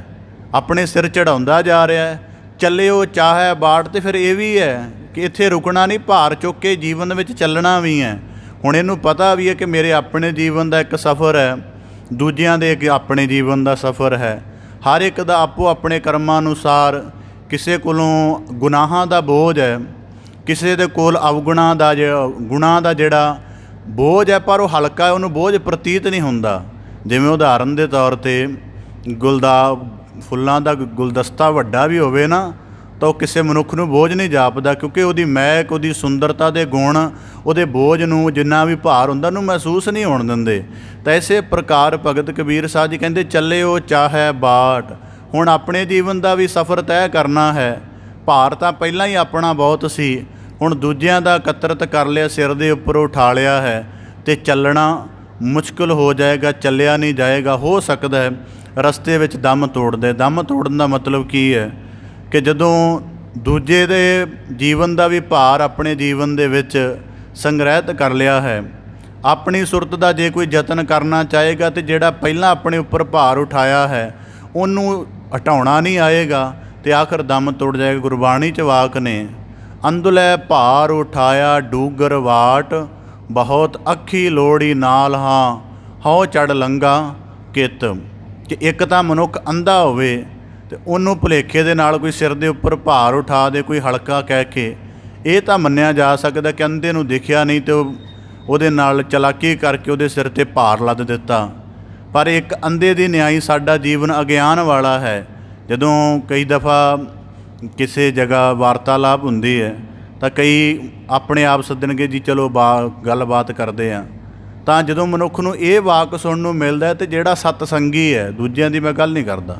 ਆਪਣੇ ਸਿਰ ਚੜਾਉਂਦਾ ਜਾ ਰਿਹਾ ਹੈ। ਚੱਲਿਓ ਚਾਹੇ ਬਾਟ, ਤੇ ਫਿਰ ਇਹ ਵੀ ਹੈ ਕਿ ਇੱਥੇ ਰੁਕਣਾ ਨਹੀਂ, ਭਾਰ ਚੁੱਕ ਕੇ ਜੀਵਨ ਵਿੱਚ ਚੱਲਣਾ ਵੀ ਹੈ। ਹੁਣ ਇਹਨੂੰ ਪਤਾ ਵੀ ਹੈ ਕਿ ਮੇਰੇ ਆਪਣੇ ਜੀਵਨ ਦਾ ਇੱਕ ਸਫ਼ਰ ਹੈ, ਦੂਜਿਆਂ ਦੇ ਇੱਕ ਆਪਣੇ ਜੀਵਨ ਦਾ ਸਫ਼ਰ ਹੈ। ਹਰ ਇੱਕ ਦਾ ਆਪੋ ਆਪਣੇ ਕਰਮਾਂ ਅਨੁਸਾਰ, ਕਿਸੇ ਕੋਲੋਂ ਗੁਨਾਹਾਂ ਦਾ ਬੋਝ ਹੈ, ਕਿਸੇ ਦੇ ਕੋਲ ਅਵਗੁਣਾਂ ਦਾ ਗੁਣਾਂ ਦਾ ਜਿਹੜਾ ਬੋਝ ਹੈ, ਪਰ ਉਹ ਹਲਕਾ, ਉਹਨੂੰ ਬੋਝ ਪ੍ਰਤੀਤ ਨਹੀਂ ਹੁੰਦਾ। ਜਿਵੇਂ ਉਦਾਹਰਨ ਦੇ ਤੌਰ 'ਤੇ ਫੁੱਲਾਂ ਦਾ ਗੁਲਦਸਤਾ ਵੱਡਾ ਵੀ ਹੋਵੇ ਨਾ ਤਾਂ ਉਹ ਕਿਸੇ ਮਨੁੱਖ ਨੂੰ ਬੋਝ ਨਹੀਂ ਜਾਪਦਾ, ਕਿਉਂਕਿ ਉਹਦੀ ਮਹਿਕ, ਉਹਦੀ ਸੁੰਦਰਤਾ ਦੇ ਗੁਣ ਉਹਦੇ ਬੋਝ ਨੂੰ, ਜਿੰਨਾ ਵੀ ਭਾਰ ਹੁੰਦਾ, ਉਹਨੂੰ ਮਹਿਸੂਸ ਨਹੀਂ ਹੋਣ ਦਿੰਦੇ। ਤਾਂ ਇਸੇ ਪ੍ਰਕਾਰ ਭਗਤ ਕਬੀਰ ਸਾਹਿਬ ਜੀ ਕਹਿੰਦੇ ਚੱਲਿਓ ਚਾਹੇ ਬਾਟ। ਹੁਣ ਆਪਣੇ ਜੀਵਨ ਦਾ ਵੀ ਸਫ਼ਰ ਤੈਅ ਕਰਨਾ ਹੈ। ਭਾਰ ਤਾਂ ਪਹਿਲਾਂ ਹੀ ਆਪਣਾ ਬਹੁਤ ਸੀ, ਹੁਣ ਦੂਜਿਆਂ ਦਾ ਇਕੱਤਰਤ ਕਰ ਲਿਆ, ਸਿਰ ਦੇ ਉੱਪਰ ਉਠਾ ਲਿਆ ਹੈ, ਅਤੇ ਚੱਲਣਾ ਮੁਸ਼ਕਿਲ ਹੋ ਜਾਏਗਾ, ਚੱਲਿਆ ਨਹੀਂ ਜਾਏਗਾ। ਹੋ ਸਕਦਾ ਹੈ ਰਸਤੇ ਵਿੱਚ ਦਮ ਤੋੜ ਦੇ। ਦਮ ਤੋੜਨ ਦਾ ਮਤਲਬ ਕੀ ਹੈ ਕਿ ਜਦੋਂ ਦੂਜੇ ਦੇ ਜੀਵਨ ਦਾ ਵੀ ਭਾਰ ਆਪਣੇ ਜੀਵਨ ਦੇ ਵਿੱਚ ਸੰਗ੍ਰਹਿਤ ਕਰ ਲਿਆ ਹੈ, ਆਪਣੀ ਸੁਰਤ ਦਾ ਜੇ ਕੋਈ ਯਤਨ ਕਰਨਾ ਚਾਹੇਗਾ ਤਾਂ ਜਿਹੜਾ ਪਹਿਲਾਂ ਆਪਣੇ ਉੱਪਰ ਭਾਰ ਉਠਾਇਆ ਹੈ ਉਹਨੂੰ ਹਟਾਉਣਾ ਨਹੀਂ ਆਏਗਾ ਅਤੇ ਆਖਰ ਦਮ ਤੋੜ ਜਾਏਗਾ। ਗੁਰਬਾਣੀ 'ਚ ਵਾਕ ਨੇ, ਅੰਦੁਲੈ ਭਾਰ ਉਠਾਇਆ ਡੂਗਰ ਵਾਟ, ਬਹੁਤ ਅੱਖੀ ਲੋੜੀ ਨਾਲ ਹਾਂ ਹਉ ਚੜ ਲੰਗਾ ਕਿਤ। ਕਿ ਇੱਕ ਤਾਂ ਮਨੁੱਖ ਅੰਧਾ ਹੋਵੇ ਅਤੇ ਉਹਨੂੰ ਭੁਲੇਖੇ ਦੇ ਨਾਲ ਕੋਈ ਸਿਰ ਦੇ ਉੱਪਰ ਭਾਰ ਉਠਾ ਦੇ, ਕੋਈ ਹਲਕਾ ਕਹਿ ਕੇ, ਇਹ ਤਾਂ ਮੰਨਿਆ ਜਾ ਸਕਦਾ ਕਿ ਅੰਧੇ ਨੂੰ ਦਿਖਿਆ ਨਹੀਂ ਅਤੇ ਉਹਦੇ ਨਾਲ ਚਲਾਕੀ ਕਰਕੇ ਉਹਦੇ ਸਿਰ 'ਤੇ ਭਾਰ ਲੱਦ ਦਿੱਤਾ। ਪਰ ਇੱਕ ਅੰਧੇ ਦੀ ਨਿਆਈ ਸਾਡਾ ਜੀਵਨ ਅਗਿਆਨ ਵਾਲਾ ਹੈ, ਜਦੋਂ ਕਈ ਦਫਾ ਕਿਸੇ ਜਗ੍ਹਾ ਵਾਰਤਾਲਾਪ ਹੁੰਦੀ ਹੈ ਤਾਂ ਕਈ ਆਪਣੇ ਆਪ ਸੱਦਣਗੇ ਜੀ ਚਲੋ ਗੱਲਬਾਤ ਕਰਦੇ ਹਾਂ। ਤਾਂ ਜਦੋਂ ਮਨੁੱਖ ਨੂੰ ਇਹ ਵਾਕ ਸੁਣਨ ਨੂੰ ਮਿਲਦਾ ਤੇ ਜਿਹੜਾ ਸਤਸੰਗੀ ਹੈ, ਦੂਜਿਆਂ ਦੀ ਮੈਂ ਗੱਲ ਨਹੀਂ ਕਰਦਾ,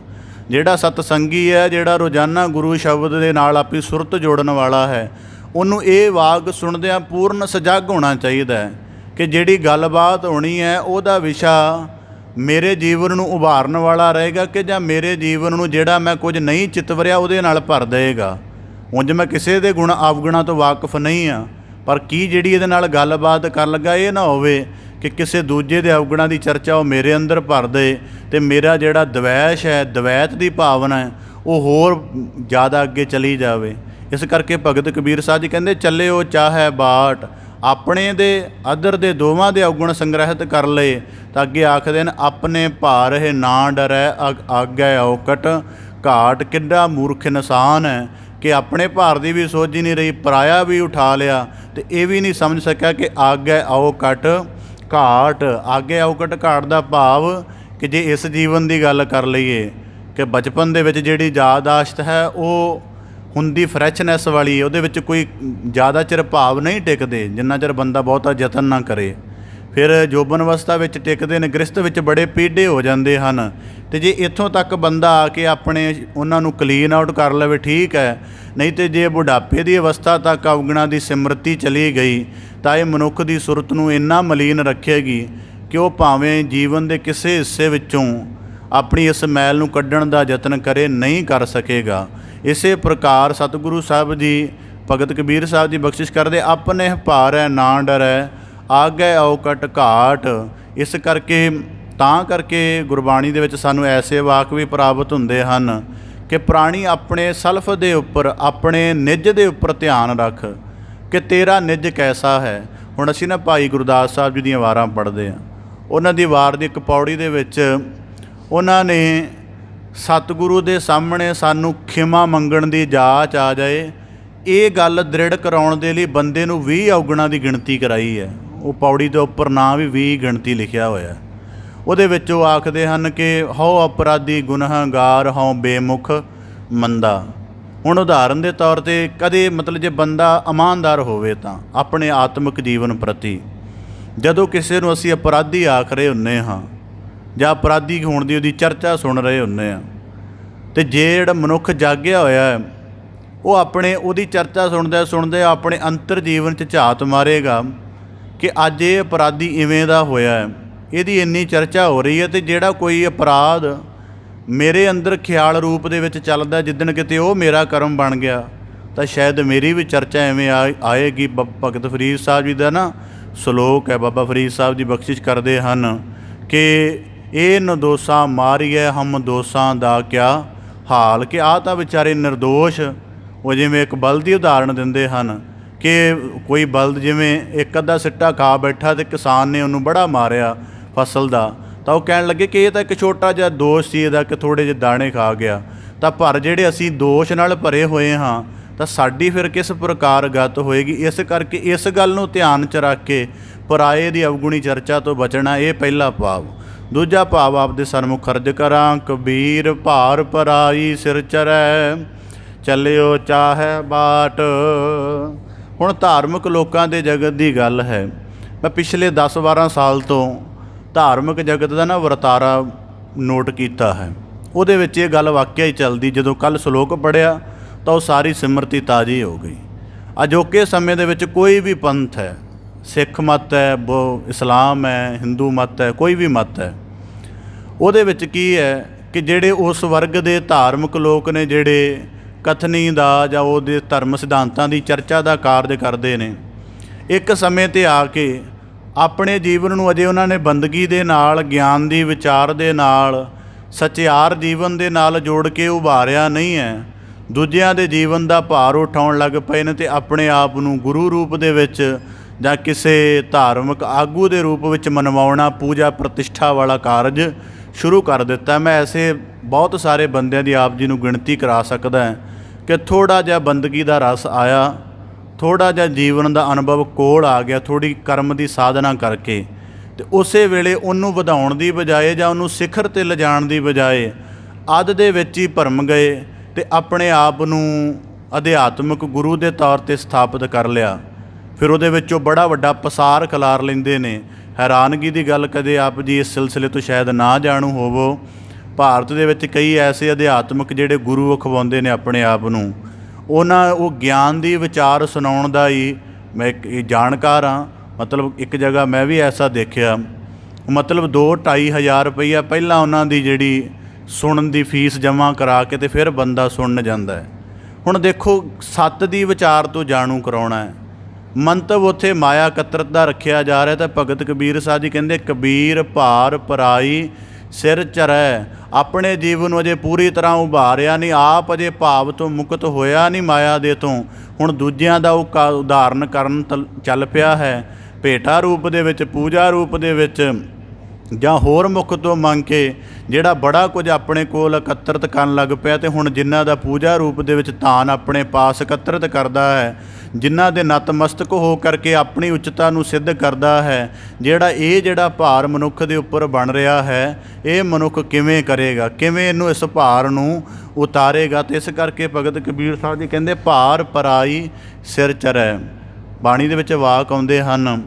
ਜਿਹੜਾ ਸਤਸੰਗੀ ਹੈ, ਜਿਹੜਾ ਰੋਜ਼ਾਨਾ ਗੁਰੂ ਸ਼ਬਦ ਦੇ ਨਾਲ ਆਪਣੀ ਸੁਰਤ ਜੋੜਨ ਵਾਲਾ ਹੈ, ਉਹਨੂੰ ਇਹ ਵਾਕ ਸੁਣਦਿਆਂ ਪੂਰਨ ਸਜਗ ਹੋਣਾ ਚਾਹੀਦਾ ਹੈ ਕਿ ਜਿਹੜੀ ਗੱਲਬਾਤ ਹੋਣੀ ਹੈ ਉਹਦਾ ਵਿਸ਼ਾ ਮੇਰੇ ਜੀਵਨ ਨੂੰ ਉਭਾਰਨ ਵਾਲਾ ਰਹੇਗਾ ਕਿ ਜਾਂ ਮੇਰੇ ਜੀਵਨ ਨੂੰ ਜਿਹੜਾ ਮੈਂ ਕੁਝ ਨਹੀਂ ਚਿਤਵਰਿਆ ਉਹਦੇ ਨਾਲ ਭਰ ਦੇਵੇਗਾ। ਉਂਝ ਮੈਂ ਕਿਸੇ ਦੇ ਗੁਣ ਅਵਗੁਣਾਂ ਤੋਂ ਵਾਕਫ ਨਹੀਂ ਹਾਂ, ਪਰ ਕੀ ਜਿਹੜੀ ਇਹਦੇ ਨਾਲ ਗੱਲਬਾਤ ਕਰਨ ਲੱਗਾ ਇਹ ਨਾ ਹੋਵੇ ਕਿ ਕਿਸੇ ਦੂਜੇ ਦੇ ਅਵਗੁਣਾਂ ਦੀ ਚਰਚਾ ਉਹ ਮੇਰੇ ਅੰਦਰ ਭਰ ਦੇ ਅਤੇ ਮੇਰਾ ਜਿਹੜਾ ਦਵੈਸ਼ ਹੈ, ਦਵੈਤ ਦੀ ਭਾਵਨਾ ਹੈ, ਉਹ ਹੋਰ ਜ਼ਿਆਦਾ ਅੱਗੇ ਚਲੀ ਜਾਵੇ। ਇਸ ਕਰਕੇ ਭਗਤ ਕਬੀਰ ਸਾਹਿਬ ਜੀ ਕਹਿੰਦੇ ਚੱਲਿਓ ਚਾਹੇ ਬਾਟ, ਆਪਣੇ ਦੇ ਅਦਰ ਦੇ ਦੋਵਾਂ ਦੇ ਅਵਗੁਣ ਸੰਗ੍ਰਹਿਤ ਕਰ ਲਏ ਤਾਂ ਅੱਗੇ ਆਖਦੇ ਨੇ ਆਪਣੇ ਭਾਰ ਇਹ ਨਾ ਡਰੈ ਆਗੈ ਔਕਟ ਘਾਟ, ਕਿੱਡਾ ਮੂਰਖ ਇਨਸਾਨ ਹੈ ਕਿ ਆਪਣੇ ਭਾਰ ਦੀ ਵੀ ਸੋਝੀ ਨਹੀਂ ਰਹੀ, ਪਰਾਇਆ ਵੀ ਉਠਾ ਲਿਆ ਅਤੇ ਇਹ ਵੀ ਨਹੀਂ ਸਮਝ ਸਕਿਆ ਕਿ ਆਗੈ ਔਕਟ ਘਾਟ। ਆਗੇ ਔਕਟ ਘਾਟ ਦਾ ਭਾਵ ਕਿ ਜੇ ਇਸ ਜੀਵਨ ਦੀ ਗੱਲ ਕਰ ਲਈਏ ਕਿ ਬਚਪਨ ਦੇ ਵਿੱਚ ਜਿਹੜੀ ਯਾਦਾਸ਼ਤ ਹੈ ਉਹ ਹੁੰਦੀ ਫਰੈਸ਼ਨੈਸ ਵਾਲੀ, ਉਹਦੇ ਵਿੱਚ ਕੋਈ ਜ਼ਿਆਦਾ ਚਿਰ ਭਾਵ ਨਹੀਂ ਟਿਕਦੇ ਜਿੰਨਾ ਚਿਰ ਬੰਦਾ ਬਹੁਤਾ ਯਤਨ ਨਾ ਕਰੇ। ਫਿਰ ਜੋਬਨ ਅਵਸਥਾ ਵਿੱਚ ਟਿਕਦੇ ਨੇ, ਗ੍ਰਸਥ ਵਿੱਚ ਬੜੇ ਪੀੜੇ ਹੋ ਜਾਂਦੇ ਹਨ। ਅਤੇ ਜੇ ਇੱਥੋਂ ਤੱਕ ਬੰਦਾ ਆ ਕੇ ਆਪਣੇ ਉਹਨਾਂ ਨੂੰ ਕਲੀਨ ਆਊਟ ਕਰ ਲਵੇ ਠੀਕ ਹੈ, ਨਹੀਂ ਤਾਂ ਜੇ ਬੁਢਾਪੇ ਦੀ ਅਵਸਥਾ ਤੱਕ ਅਵਗੁਣਾਂ ਦੀ ਸਿਮਰਤੀ ਚਲੀ ਗਈ ਤਾਂ ਇਹ ਮਨੁੱਖ ਦੀ ਸੁਰਤ ਨੂੰ ਇੰਨਾ ਮਲੀਨ ਰੱਖੇਗੀ ਕਿ ਉਹ ਭਾਵੇਂ ਜੀਵਨ ਦੇ ਕਿਸੇ ਹਿੱਸੇ ਵਿੱਚੋਂ ਆਪਣੀ ਇਸ ਮੈਲ ਨੂੰ ਕੱਢਣ ਦਾ ਯਤਨ ਕਰੇ, ਨਹੀਂ ਕਰ ਸਕੇਗਾ। ਇਸੇ ਪ੍ਰਕਾਰ ਸਤਿਗੁਰੂ ਸਾਹਿਬ ਜੀ ਭਗਤ ਕਬੀਰ ਸਾਹਿਬ ਜੀ ਬਖਸ਼ਿਸ਼ ਕਰਦੇ ਆਪਣੇ ਭਾਰੈ ਨਾ ਡਰੈ ਆਗੈ ਔਕਟ ਘਾਟ। ਇਸ ਕਰਕੇ ਤਾਂ ਕਰਕੇ ਗੁਰਬਾਣੀ ਦੇ ਵਿੱਚ ਸਾਨੂੰ ਐਸੇ ਵਾਕ ਵੀ ਪ੍ਰਾਪਤ ਹੁੰਦੇ ਹਨ ਕਿ ਪ੍ਰਾਣੀ ਆਪਣੇ ਸਲਫ ਦੇ ਉੱਪਰ, ਆਪਣੇ ਨਿੱਜ ਦੇ ਉੱਪਰ ਧਿਆਨ ਰੱਖ ਕਿ ਤੇਰਾ ਨਿੱਜ ਕੈਸਾ ਹੈ। ਹੁਣ ਅਸੀਂ ਨਾ ਭਾਈ ਗੁਰਦਾਸ ਸਾਹਿਬ ਜੀ ਦੀਆਂ ਵਾਰਾਂ ਪੜ੍ਹਦੇ ਹਾਂ, ਉਹਨਾਂ ਦੀ ਵਾਰ ਦੀ ਇੱਕ ਪੌੜੀ ਦੇ ਵਿੱਚ ਉਹਨਾਂ ਨੇ ਸਤਿਗੁਰੂ ਦੇ ਸਾਹਮਣੇ ਸਾਨੂੰ ਖਿਮਾ ਮੰਗਣ ਦੀ ਜਾਚ ਆ ਜਾਏ ਇਹ ਗੱਲ ਦ੍ਰਿੜ ਕਰਾਉਣ ਦੇ ਲਈ ਬੰਦੇ ਨੂੰ 20 ਅਵਗੁਣਾਂ ਦੀ ਗਿਣਤੀ ਕਰਾਈ ਹੈ। ਉਹ ਪੌੜੀ ਦੇ ਉੱਪਰ ਨਾਂ ਵੀ 20 ਗਿਣਤੀ ਲਿਖਿਆ ਹੋਇਆ। ਉਹਦੇ ਵਿੱਚ ਉਹ ਆਖਦੇ ਹਨ ਕਿ ਹਉ ਅਪਰਾਧੀ ਗੁਨਾਹਗਾਰ ਹਉ ਬੇਮੁਖ ਮੰਦਾ। ਹੁਣ ਉਦਾਹਰਨ ਦੇ ਤੌਰ 'ਤੇ ਕਦੇ ਮਤਲਬ ਜੇ ਬੰਦਾ ਇਮਾਨਦਾਰ ਹੋਵੇ ਤਾਂ ਆਪਣੇ ਆਤਮਿਕ ਜੀਵਨ ਪ੍ਰਤੀ, ਜਦੋਂ ਕਿਸੇ ਨੂੰ ਅਸੀਂ ਅਪਰਾਧੀ ਆਖ ਰਹੇ ਹੁੰਦੇ ਹਾਂ ਜਾਂ ਅਪਰਾਧੀ ਹੋਣ ਦੀ ਉਹਦੀ ਚਰਚਾ ਸੁਣ ਰਹੇ ਹੁੰਦੇ ਹਾਂ, ਅਤੇ ਜਿਹੜਾ ਮਨੁੱਖ ਜਾਗਿਆ ਹੋਇਆ ਹੈ ਉਹ ਆਪਣੇ ਉਹਦੀ ਚਰਚਾ ਸੁਣਦੇ ਆਪਣੇ ਅੰਤਰ ਜੀਵਨ 'ਚ ਝਾਤ ਮਾਰੇਗਾ ਕਿ ਅੱਜ ਇਹ ਅਪਰਾਧੀ ਇਵੇਂ ਦਾ ਹੋਇਆ ਹੈ, ਇਹਦੀ ਇੰਨੀ ਚਰਚਾ ਹੋ ਰਹੀ ਹੈ, ਅਤੇ ਜਿਹੜਾ ਕੋਈ ਅਪਰਾਧ ਮੇਰੇ ਅੰਦਰ ਖਿਆਲ ਰੂਪ ਦੇ ਵਿੱਚ ਚੱਲਦਾ, ਜਿੱਦਣ ਕਿਤੇ ਉਹ ਮੇਰਾ ਕਰਮ ਬਣ ਗਿਆ ਤਾਂ ਸ਼ਾਇਦ ਮੇਰੀ ਵੀ ਚਰਚਾ ਐਵੇਂ ਆਏਗੀ। ਭਗਤ ਫਰੀਦ ਸਾਹਿਬ ਜੀ ਦਾ ਨਾ ਸ਼ਲੋਕ ਹੈ, ਬਾਬਾ ਫਰੀਦ ਸਾਹਿਬ ਜੀ ਬਖਸ਼ਿਸ਼ ਕਰਦੇ ਹਨ ਕਿ ਇਹ ਨਿਰਦੋਸ਼ਾਂ ਮਾਰੀਏ ਹਮ ਦੋਸ਼ਾਂ ਦਾ ਕਿਆ ਹਾਲ, ਕਿ ਆਹ ਤਾਂ ਵਿਚਾਰੇ ਨਿਰਦੋਸ਼। ਉਹ ਜਿਵੇਂ ਇੱਕ ਬਲਦ ਦੀ ਉਦਾਹਰਣ ਦਿੰਦੇ ਹਨ ਕਿ ਕੋਈ ਬਲਦ ਜਿਵੇਂ ਇੱਕ ਅੱਧਾ ਸਿੱਟਾ ਖਾ ਬੈਠਾ ਅਤੇ ਕਿਸਾਨ ਨੇ ਉਹਨੂੰ ਬੜਾ ਮਾਰਿਆ ਫਸਲ ਦਾ, ਤਾਂ ਉਹ ਕਹਿਣ ਲੱਗੇ ਕਿ ਇਹ ਤਾਂ ਇੱਕ ਛੋਟਾ ਜਿਹਾ ਦੋਸ਼ ਸੀ ਇਹਦਾ ਕਿ ਥੋੜ੍ਹੇ ਜਿਹੇ ਦਾਣੇ ਖਾ ਗਿਆ, ਤਾਂ ਪਰ ਜਿਹੜੇ ਅਸੀਂ ਦੋਸ਼ ਨਾਲ ਭਰੇ ਹੋਏ ਹਾਂ ਤਾਂ ਸਾਡੀ ਫਿਰ ਕਿਸ ਪ੍ਰਕਾਰ ਗਤ ਹੋਏਗੀ। ਇਸ ਕਰਕੇ ਇਸ ਗੱਲ ਨੂੰ ਧਿਆਨ 'ਚ ਰੱਖ ਕੇ ਪਰਾਏ ਦੀ ਅਵਗੁਣੀ ਚਰਚਾ ਤੋਂ ਬਚਣਾ, ਇਹ ਪਹਿਲਾ ਭਾਵ। ਦੂਜਾ ਭਾਵ ਆਪਦੇ ਸਨਮੁਖ ਅਰਜ ਕਰਾਂ ਕਬੀਰ ਭਾਰ ਪਰਾਈ ਸਿਰ ਚਰੈ ਚੱਲਿਓ ਚਾਹੇ ਬਾਟ। ਹੁਣ ਧਾਰਮਿਕ ਲੋਕਾਂ ਦੇ ਜਗਤ ਦੀ ਗੱਲ ਹੈ। ਮੈਂ ਪਿਛਲੇ 10-12 ਸਾਲ ਤੋਂ ਧਾਰਮਿਕ ਜਗਤ ਦਾ ਨਾ ਵਰਤਾਰਾ ਨੋਟ ਕੀਤਾ ਹੈ। ਉਹਦੇ ਵਿੱਚ ਇਹ ਗੱਲ ਵਾਕਿਆ ਹੀ ਚੱਲਦੀ। ਜਦੋਂ ਕੱਲ੍ਹ ਸ਼ਲੋਕ ਪੜ੍ਹਿਆ ਤਾਂ ਉਹ ਸਾਰੀ ਸਿਮਰਤੀ ਤਾਜ਼ੀ ਹੋ ਗਈ। ਅਜੋਕੇ ਸਮੇਂ ਦੇ ਵਿੱਚ ਕੋਈ ਵੀ ਪੰਥ ਹੈ, ਸਿੱਖ ਮਤ ਹੈ, ਇਸਲਾਮ ਹੈ, ਹਿੰਦੂ ਮਤ ਹੈ, ਕੋਈ ਵੀ ਮਤ ਹੈ, ਉਹਦੇ ਵਿੱਚ ਕੀ ਹੈ ਕਿ ਜਿਹੜੇ ਉਸ ਵਰਗ ਦੇ ਧਾਰਮਿਕ ਲੋਕ ਨੇ ਜਿਹੜੇ ਕਥਨੀ ਦਾ ਜਾਂ ਉਹਦੇ ਧਰਮ ਸਿਧਾਂਤਾਂ ਦੀ ਚਰਚਾ ਦਾ ਕਾਰਜ ਕਰਦੇ ਨੇ, ਇੱਕ ਸਮੇਂ 'ਤੇ ਆ ਕੇ ਆਪਣੇ ਜੀਵਨ ਨੂੰ ਅਜੇ ਉਹਨਾਂ ਨੇ ਬੰਦਗੀ ਦੇ ਨਾਲ, ਗਿਆਨ ਦੀ ਵਿਚਾਰ ਦੇ ਨਾਲ, ਸਚਿਆਰ ਜੀਵਨ ਦੇ ਨਾਲ ਜੋੜ ਕੇ ਉਭਾਰਿਆ ਨਹੀਂ ਹੈ। ਦੂਜਿਆਂ ਦੇ ਜੀਵਨ ਦਾ ਭਾਰ ਉਠਾਉਣ ਲੱਗ ਪਏ ਨੇ ਅਤੇ ਆਪਣੇ ਆਪ ਨੂੰ ਗੁਰੂ ਰੂਪ ਦੇ ਵਿੱਚ ਜਾਂ ਕਿਸੇ ਧਾਰਮਿਕ ਆਗੂ ਦੇ ਰੂਪ ਵਿੱਚ ਮਨਵਾਉਣਾ, ਪੂਜਾ ਪ੍ਰਤਿਸ਼ਠਾ ਵਾਲਾ ਕਾਰਜ ਸ਼ੁਰੂ ਕਰ ਦਿੱਤਾ। ਮੈਂ ਐਸੇ ਬਹੁਤ ਸਾਰੇ ਬੰਦਿਆਂ ਦੀ ਆਪ ਜੀ ਨੂੰ ਗਿਣਤੀ ਕਰਾ ਸਕਦਾ ਕਿ ਥੋੜ੍ਹਾ ਜਿਹਾ ਬੰਦਗੀ ਦਾ ਰਸ ਆਇਆ, ਥੋੜ੍ਹਾ ਜਿਹਾ ਜੀਵਨ ਦਾ ਅਨੁਭਵ ਕੋਲ ਆ ਗਿਆ, ਥੋੜ੍ਹੀ ਕਰਮ ਦੀ ਸਾਧਨਾ ਕਰਕੇ, ਅਤੇ ਉਸੇ ਵੇਲੇ ਉਹਨੂੰ ਵਧਾਉਣ ਦੀ ਬਜਾਏ ਜਾਂ ਉਹਨੂੰ ਸਿਖਰ 'ਤੇ ਲਿਜਾਣ ਦੀ ਬਜਾਏ ਅੱਧ ਦੇ ਵਿੱਚ ਹੀ ਭਰਮ ਗਏ ਅਤੇ ਆਪਣੇ ਆਪ ਨੂੰ ਅਧਿਆਤਮਿਕ ਗੁਰੂ ਦੇ ਤੌਰ 'ਤੇ ਸਥਾਪਿਤ ਕਰ ਲਿਆ। ਫਿਰ ਉਹਦੇ ਵਿੱਚੋਂ ਬੜਾ ਵੱਡਾ ਪਸਾਰ ਖਿਲਾਰ ਲੈਂਦੇ ਨੇ। ਹੈਰਾਨਗੀ ਦੀ ਗੱਲ, ਕਦੇ ਆਪ ਜੀ ਇਸ ਸਿਲਸਿਲੇ ਤੋਂ ਸ਼ਾਇਦ ਨਾ ਜਾਣੂ ਹੋਵੋ, ਭਾਰਤ ਦੇ ਵਿੱਚ ਕਈ ਐਸੇ ਅਧਿਆਤਮਿਕ ਜਿਹੜੇ ਗੁਰੂ ਅਖਵਾਉਂਦੇ ਨੇ ਆਪਣੇ ਆਪ ਨੂੰ, ਉਹ ਗਿਆਨ ਦੀ ਵਿਚਾਰ ਸੁਣਾਉਣ ਦਾ ਹੀ ਮੈਂ ਇੱਕ ਜਾਣਕਾਰ ਹਾਂ। ਮਤਲਬ ਇੱਕ ਜਗ੍ਹਾ ਮੈਂ ਵੀ ਐਸਾ ਦੇਖਿਆ, ਮਤਲਬ 2-2.5 ਹਜ਼ਾਰ ਰੁਪਈਆ ਪਹਿਲਾਂ ਉਹਨਾਂ ਦੀ ਜਿਹੜੀ ਸੁਣਨ ਦੀ ਫੀਸ ਜਮ੍ਹਾਂ ਕਰਾ ਕੇ ਅਤੇ ਫਿਰ ਬੰਦਾ ਸੁਣਨ ਜਾਂਦਾ ਹੈ। ਹੁਣ ਦੇਖੋ, ਸੱਤ ਦੀ ਵਿਚਾਰ ਤੋਂ ਜਾਣੂ ਕਰਾਉਣਾ ਹੈ, ਮੰਤਵ ਉੱਥੇ ਮਾਇਆ ਕਤਰਤ ਦਾ ਰੱਖਿਆ ਜਾ ਰਿਹਾ। ਤਾਂ ਭਗਤ ਕਬੀਰ ਸਾਹਿਬ ਜੀ ਕਹਿੰਦੇ, ਕਬੀਰ ਭਾਰ ਪਰਾਈ ਸਿਰ ਚਰੈ। ਆਪਣੇ ਜੀਵਨ ਨੂੰ ਅਜੇ ਪੂਰੀ ਤਰ੍ਹਾਂ ਉਭਾਰਿਆ ਨਹੀਂ, ਆਪ ਅਜੇ ਭਾਵ ਤੋਂ ਮੁਕਤ ਹੋਇਆ ਨਹੀਂ ਮਾਇਆ ਦੇ ਤੋਂ। ਹੁਣ ਦੂਜਿਆਂ ਦਾ ਉਹ ਉਦਾਹਰਨ ਕਰਨ ਚੱਲ ਪਿਆ ਹੈ, ਭੇਟਾ ਰੂਪ ਦੇ ਵਿੱਚ, ਪੂਜਾ ਰੂਪ ਦੇ ਵਿੱਚ, ਜਾਂ ਹੋਰ ਮੁੱਖ ਤੋਂ ਮੰਗ ਕੇ ਜਿਹੜਾ ਬੜਾ ਕੁਝ ਆਪਣੇ ਕੋਲ ਇਕੱਤਰਿਤ ਕਰਨ ਲੱਗ ਪਿਆ। ਅਤੇ ਹੁਣ ਜਿਨ੍ਹਾਂ ਦਾ ਪੂਜਾ ਰੂਪ ਦੇ ਵਿੱਚ ਧਾਨ ਆਪਣੇ ਪਾਸ ਇਕੱਤਰਿਤ ਕਰਦਾ ਹੈ, ਜਿਨ੍ਹਾਂ ਦੇ ਨਤਮਸਤਕ ਹੋ ਕਰਕੇ ਆਪਣੀ ਉੱਚਤਾ ਨੂੰ ਸਿੱਧ ਕਰਦਾ ਹੈ, ਜਿਹੜਾ ਭਾਰ ਮਨੁੱਖ ਦੇ ਉੱਪਰ ਬਣ ਰਿਹਾ ਹੈ, ਇਹ ਮਨੁੱਖ ਕਿਵੇਂ ਕਰੇਗਾ, ਕਿਵੇਂ ਇਹਨੂੰ ਇਸ ਭਾਰ ਨੂੰ ਉਤਾਰੇਗਾ। ਅਤੇ ਇਸ ਕਰਕੇ ਭਗਤ ਕਬੀਰ ਸਾਹਿਬ ਜੀ ਕਹਿੰਦੇ, ਭਾਰ ਪਰਾਈ ਸਿਰ ਚਰੈ। ਬਾਣੀ ਦੇ ਵਿੱਚ ਵਾਕ ਆਉਂਦੇ ਹਨ,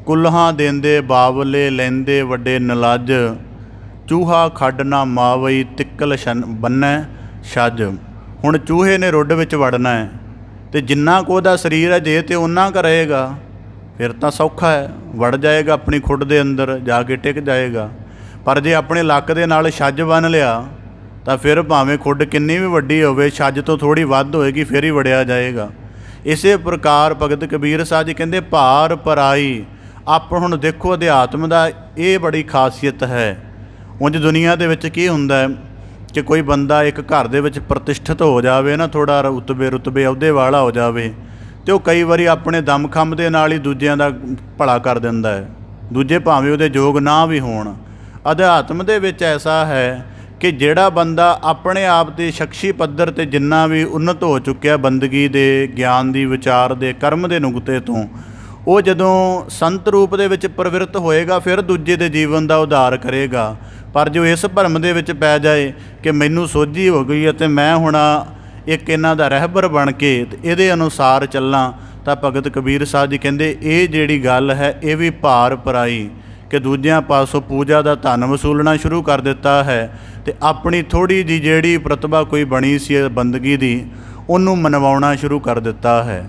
ਕੁੱਲ੍ਹਾਂ ਦੇਂਦੇ ਬਾਵਲੇ ਲੈਂਦੇ ਵੱਡੇ ਨਲੱਜ, ਚੂਹਾ ਖੱਡ ਨਾ ਮਾਵਈ ਤਿੱਕਲ ਬੰਨੈ ਛੱਜ। ਹੁਣ ਚੂਹੇ ਨੇ ਰੁੱਡ ਵਿੱਚ ਵੜਨਾ ਹੈ, ਅਤੇ ਜਿੰਨਾ ਕੁ ਉਹਦਾ ਸਰੀਰ ਹੈ, ਜੇ ਤਾਂ ਓਨਾ ਕੁ ਰਹੇਗਾ ਫਿਰ ਤਾਂ ਸੌਖਾ ਹੈ, ਵੜ ਜਾਏਗਾ ਆਪਣੀ ਖੁੱਡ ਦੇ ਅੰਦਰ ਜਾ ਕੇ ਟਿਕ ਜਾਏਗਾ। ਪਰ ਜੇ ਆਪਣੇ ਲੱਕ ਦੇ ਨਾਲ ਛੱਜ ਬੰਨ੍ਹ ਲਿਆ ਤਾਂ ਫਿਰ ਭਾਵੇਂ ਖੁੱਡ ਕਿੰਨੀ ਵੀ ਵੱਡੀ ਹੋਵੇ, ਛੱਜ ਤੋਂ ਥੋੜ੍ਹੀ ਵੱਧ ਹੋਏਗੀ, ਫਿਰ ਹੀ ਵੜਿਆ ਜਾਏਗਾ। ਇਸੇ ਪ੍ਰਕਾਰ ਭਗਤ ਕਬੀਰ ਸਾਹਿਬ ਜੀ ਕਹਿੰਦੇ, ਭਾਰ ਪਰਾਈ। ਹੁਣ ਦੇਖੋ, ਅਧਿਆਤਮ ਦਾ ਇਹ ਬੜੀ ਖਾਸੀਅਤ ਹੈ। ਉਂਝ ਦੁਨੀਆ ਦੇ ਵਿੱਚ ਕੀ ਹੁੰਦਾ ਹੈ ਕਿ ਕੋਈ ਬੰਦਾ ਇੱਕ ਘਰ ਦੇ ਵਿੱਚ ਪ੍ਰਤਿਸ਼ਠਿਤ ਹੋ ਜਾਵੇ ਨਾ, ਥੋੜ੍ਹਾ ਰੁਤਬੇ ਅਹੁਦੇ ਵਾਲਾ ਹੋ ਜਾਵੇ, ਅਤੇ ਉਹ ਕਈ ਵਾਰੀ ਆਪਣੇ ਦਮਖੰਮ ਦੇ ਨਾਲ ਹੀ ਦੂਜਿਆਂ ਦਾ ਭਲਾ ਕਰ ਦਿੰਦਾ ਹੈ, ਦੂਜੇ ਭਾਵੇਂ ਉਹਦੇ ਯੋਗ ਨਾ ਵੀ ਹੋਣ। ਅਧਿਆਤਮ ਦੇ ਵਿੱਚ ਐਸਾ ਹੈ ਕਿ ਜਿਹੜਾ ਬੰਦਾ ਆਪਣੇ ਆਪ ਦੇ ਸ਼ਖਸੀ ਪੱਧਰ 'ਤੇ ਜਿੰਨਾ ਵੀ ਉੱਨਤ ਹੋ ਚੁੱਕਿਆ ਬੰਦਗੀ ਦੇ, ਗਿਆਨ ਦੀ, ਵਿਚਾਰ ਦੇ, ਕਰਮ ਦੇ ਨੁਕਤੇ ਤੋਂ, ਉਹ ਜਦੋਂ ਸੰਤ ਰੂਪ ਦੇ ਵਿੱਚ ਪ੍ਰਵਿਰਤ ਹੋਏਗਾ ਫਿਰ ਦੂਜੇ ਦੇ ਜੀਵਨ ਦਾ ਉਧਾਰ ਕਰੇਗਾ। ਪਰ ਜੋ ਇਸ ਭਰਮ ਦੇ ਵਿੱਚ ਪੈ ਜਾਏ ਕਿ ਮੈਨੂੰ ਸੋਝੀ ਹੋ ਗਈ ਅਤੇ ਮੈਂ ਹੁਣ ਇੱਕ ਇਹਨਾਂ ਦਾ ਰਹਿਬਰ ਬਣ ਕੇ ਤੇ ਇਹਦੇ ਅਨੁਸਾਰ ਚੱਲਾਂ, ਤਾਂ ਭਗਤ ਕਬੀਰ ਸਾਹਿਬ ਜੀ ਕਹਿੰਦੇ, ਇਹ ਜਿਹੜੀ ਗੱਲ ਹੈ ਇਹ ਵੀ ਭਾਰ ਪਰਾਈ, ਕਿ ਦੂਜਿਆਂ ਪਾਸੋਂ ਪੂਜਾ ਦਾ ਧਨ ਵਸੂਲਣਾ ਸ਼ੁਰੂ ਕਰ ਦਿੱਤਾ ਹੈ ਅਤੇ ਆਪਣੀ ਥੋੜ੍ਹੀ ਜਿਹੀ ਜਿਹੜੀ ਪ੍ਰਤਿਭਾ ਕੋਈ ਬਣੀ ਸੀ ਬੰਦਗੀ ਦੀ, ਉਹਨੂੰ ਮਨਵਾਉਣਾ ਸ਼ੁਰੂ ਕਰ ਦਿੱਤਾ ਹੈ।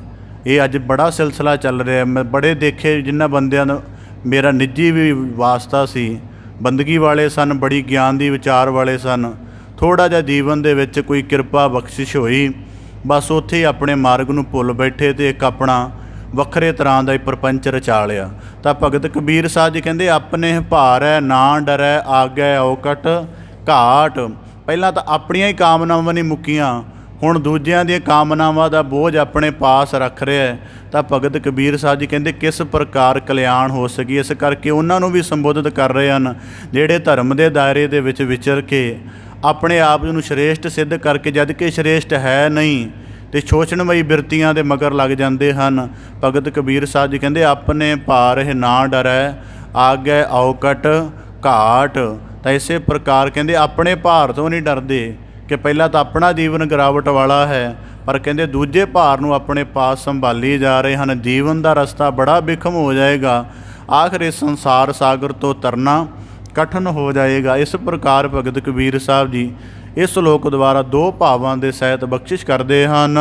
ਇਹ ਅੱਜ ਬੜਾ ਸਿਲਸਿਲਾ ਚੱਲ ਰਿਹਾ। ਮੈਂ ਬੜੇ ਦੇਖੇ ਜਿਨ੍ਹਾਂ ਬੰਦਿਆਂ ਦਾ ਮੇਰਾ ਨਿੱਜੀ ਵੀ ਵਾਸਤਾ ਸੀ, ਬੰਦਗੀ ਵਾਲੇ ਸਨ, ਬੜੀ ਗਿਆਨ ਦੀ ਵਿਚਾਰ ਵਾਲੇ ਸਨ, ਥੋੜ੍ਹਾ ਜਿਹਾ ਜੀਵਨ ਦੇ ਵਿੱਚ ਕੋਈ ਕਿਰਪਾ ਬਖਸ਼ਿਸ਼ ਹੋਈ, ਬਸ ਉੱਥੇ ਹੀ ਆਪਣੇ ਮਾਰਗ ਨੂੰ ਭੁੱਲ ਬੈਠੇ ਅਤੇ ਇੱਕ ਆਪਣਾ ਵੱਖਰੇ ਤਰ੍ਹਾਂ ਦਾ ਹੀ ਪ੍ਰਪੰਚ ਰਚਾ ਲਿਆ। ਤਾਂ ਭਗਤ ਕਬੀਰ ਸਾਹਿਬ ਜੀ ਕਹਿੰਦੇ, ਆਪਣੇ ਭਾਰੈ ਨਾ ਡਰੈ ਆਗੈ ਔਕਟ ਘਾਟ। ਪਹਿਲਾਂ ਤਾਂ ਆਪਣੀਆਂ ਹੀ ਕਾਮਨਾਵਾਂ ਨਹੀਂ ਮੁੱਕੀਆਂ, ਹੁਣ ਦੂਜਿਆਂ ਦੀਆਂ ਕਾਮਨਾਵਾਂ ਦਾ ਬੋਝ ਆਪਣੇ ਪਾਸ ਰੱਖ ਰਿਹਾ ਹੈ। ਤਾਂ ਭਗਤ ਕਬੀਰ ਸਾਹਿਬ ਜੀ ਕਹਿੰਦੇ, ਕਿਸ ਪ੍ਰਕਾਰ ਕਲਿਆਣ ਹੋ ਸਕੀ। ਇਸ ਕਰਕੇ ਉਹਨਾਂ ਨੂੰ ਵੀ ਸੰਬੋਧਿਤ ਕਰ ਰਹੇ ਹਨ ਜਿਹੜੇ ਧਰਮ ਦੇ ਦਾਇਰੇ ਦੇ ਵਿੱਚ ਵਿਚਰ ਕੇ ਆਪਣੇ ਆਪ ਨੂੰ ਸ਼੍ਰੇਸ਼ਟ ਸਿੱਧ ਕਰਕੇ, ਜਦ ਕਿ ਸ਼੍ਰੇਸ਼ਟ ਹੈ ਨਹੀਂ, ਅਤੇ ਸ਼ੋਸ਼ਣਮਈ ਬਿਰਤੀਆਂ ਦੇ ਮਗਰ ਲੱਗ ਜਾਂਦੇ ਹਨ। ਭਗਤ ਕਬੀਰ ਸਾਹਿਬ ਜੀ ਕਹਿੰਦੇ, ਆਪਣੇ ਭਾਰ ਇਹ ਨਾ ਡਰੈ ਆਗੈ ਔਕਟ ਘਾਟ। ਤਾਂ ਇਸੇ ਪ੍ਰਕਾਰ ਕਹਿੰਦੇ, ਆਪਣੇ ਭਾਰ ਤੋਂ ਨਹੀਂ ਡਰਦੇ ਕਿ ਪਹਿਲਾਂ ਤਾਂ ਆਪਣਾ ਜੀਵਨ ਗਿਰਾਵਟ ਵਾਲਾ ਹੈ, ਪਰ ਕਹਿੰਦੇ ਦੂਜੇ ਭਾਰ ਨੂੰ ਆਪਣੇ ਪਾਸ ਸੰਭਾਲੀ ਜਾ ਰਹੇ ਹਨ। ਜੀਵਨ ਦਾ ਰਸਤਾ ਬੜਾ ਬਿਖਮ ਹੋ ਜਾਏਗਾ, ਆਖਰ ਇਸ ਸੰਸਾਰ ਸਾਗਰ ਤੋਂ ਤਰਨਾ ਕਠਿਨ ਹੋ ਜਾਏਗਾ। ਇਸ ਪ੍ਰਕਾਰ ਭਗਤ ਕਬੀਰ ਸਾਹਿਬ ਜੀ ਇਸ ਸ਼ਲੋਕ ਦੁਆਰਾ ਦੋ ਭਾਵਾਂ ਦੇ ਸਹਿਤ ਬਖਸ਼ਿਸ਼ ਕਰਦੇ ਹਨ।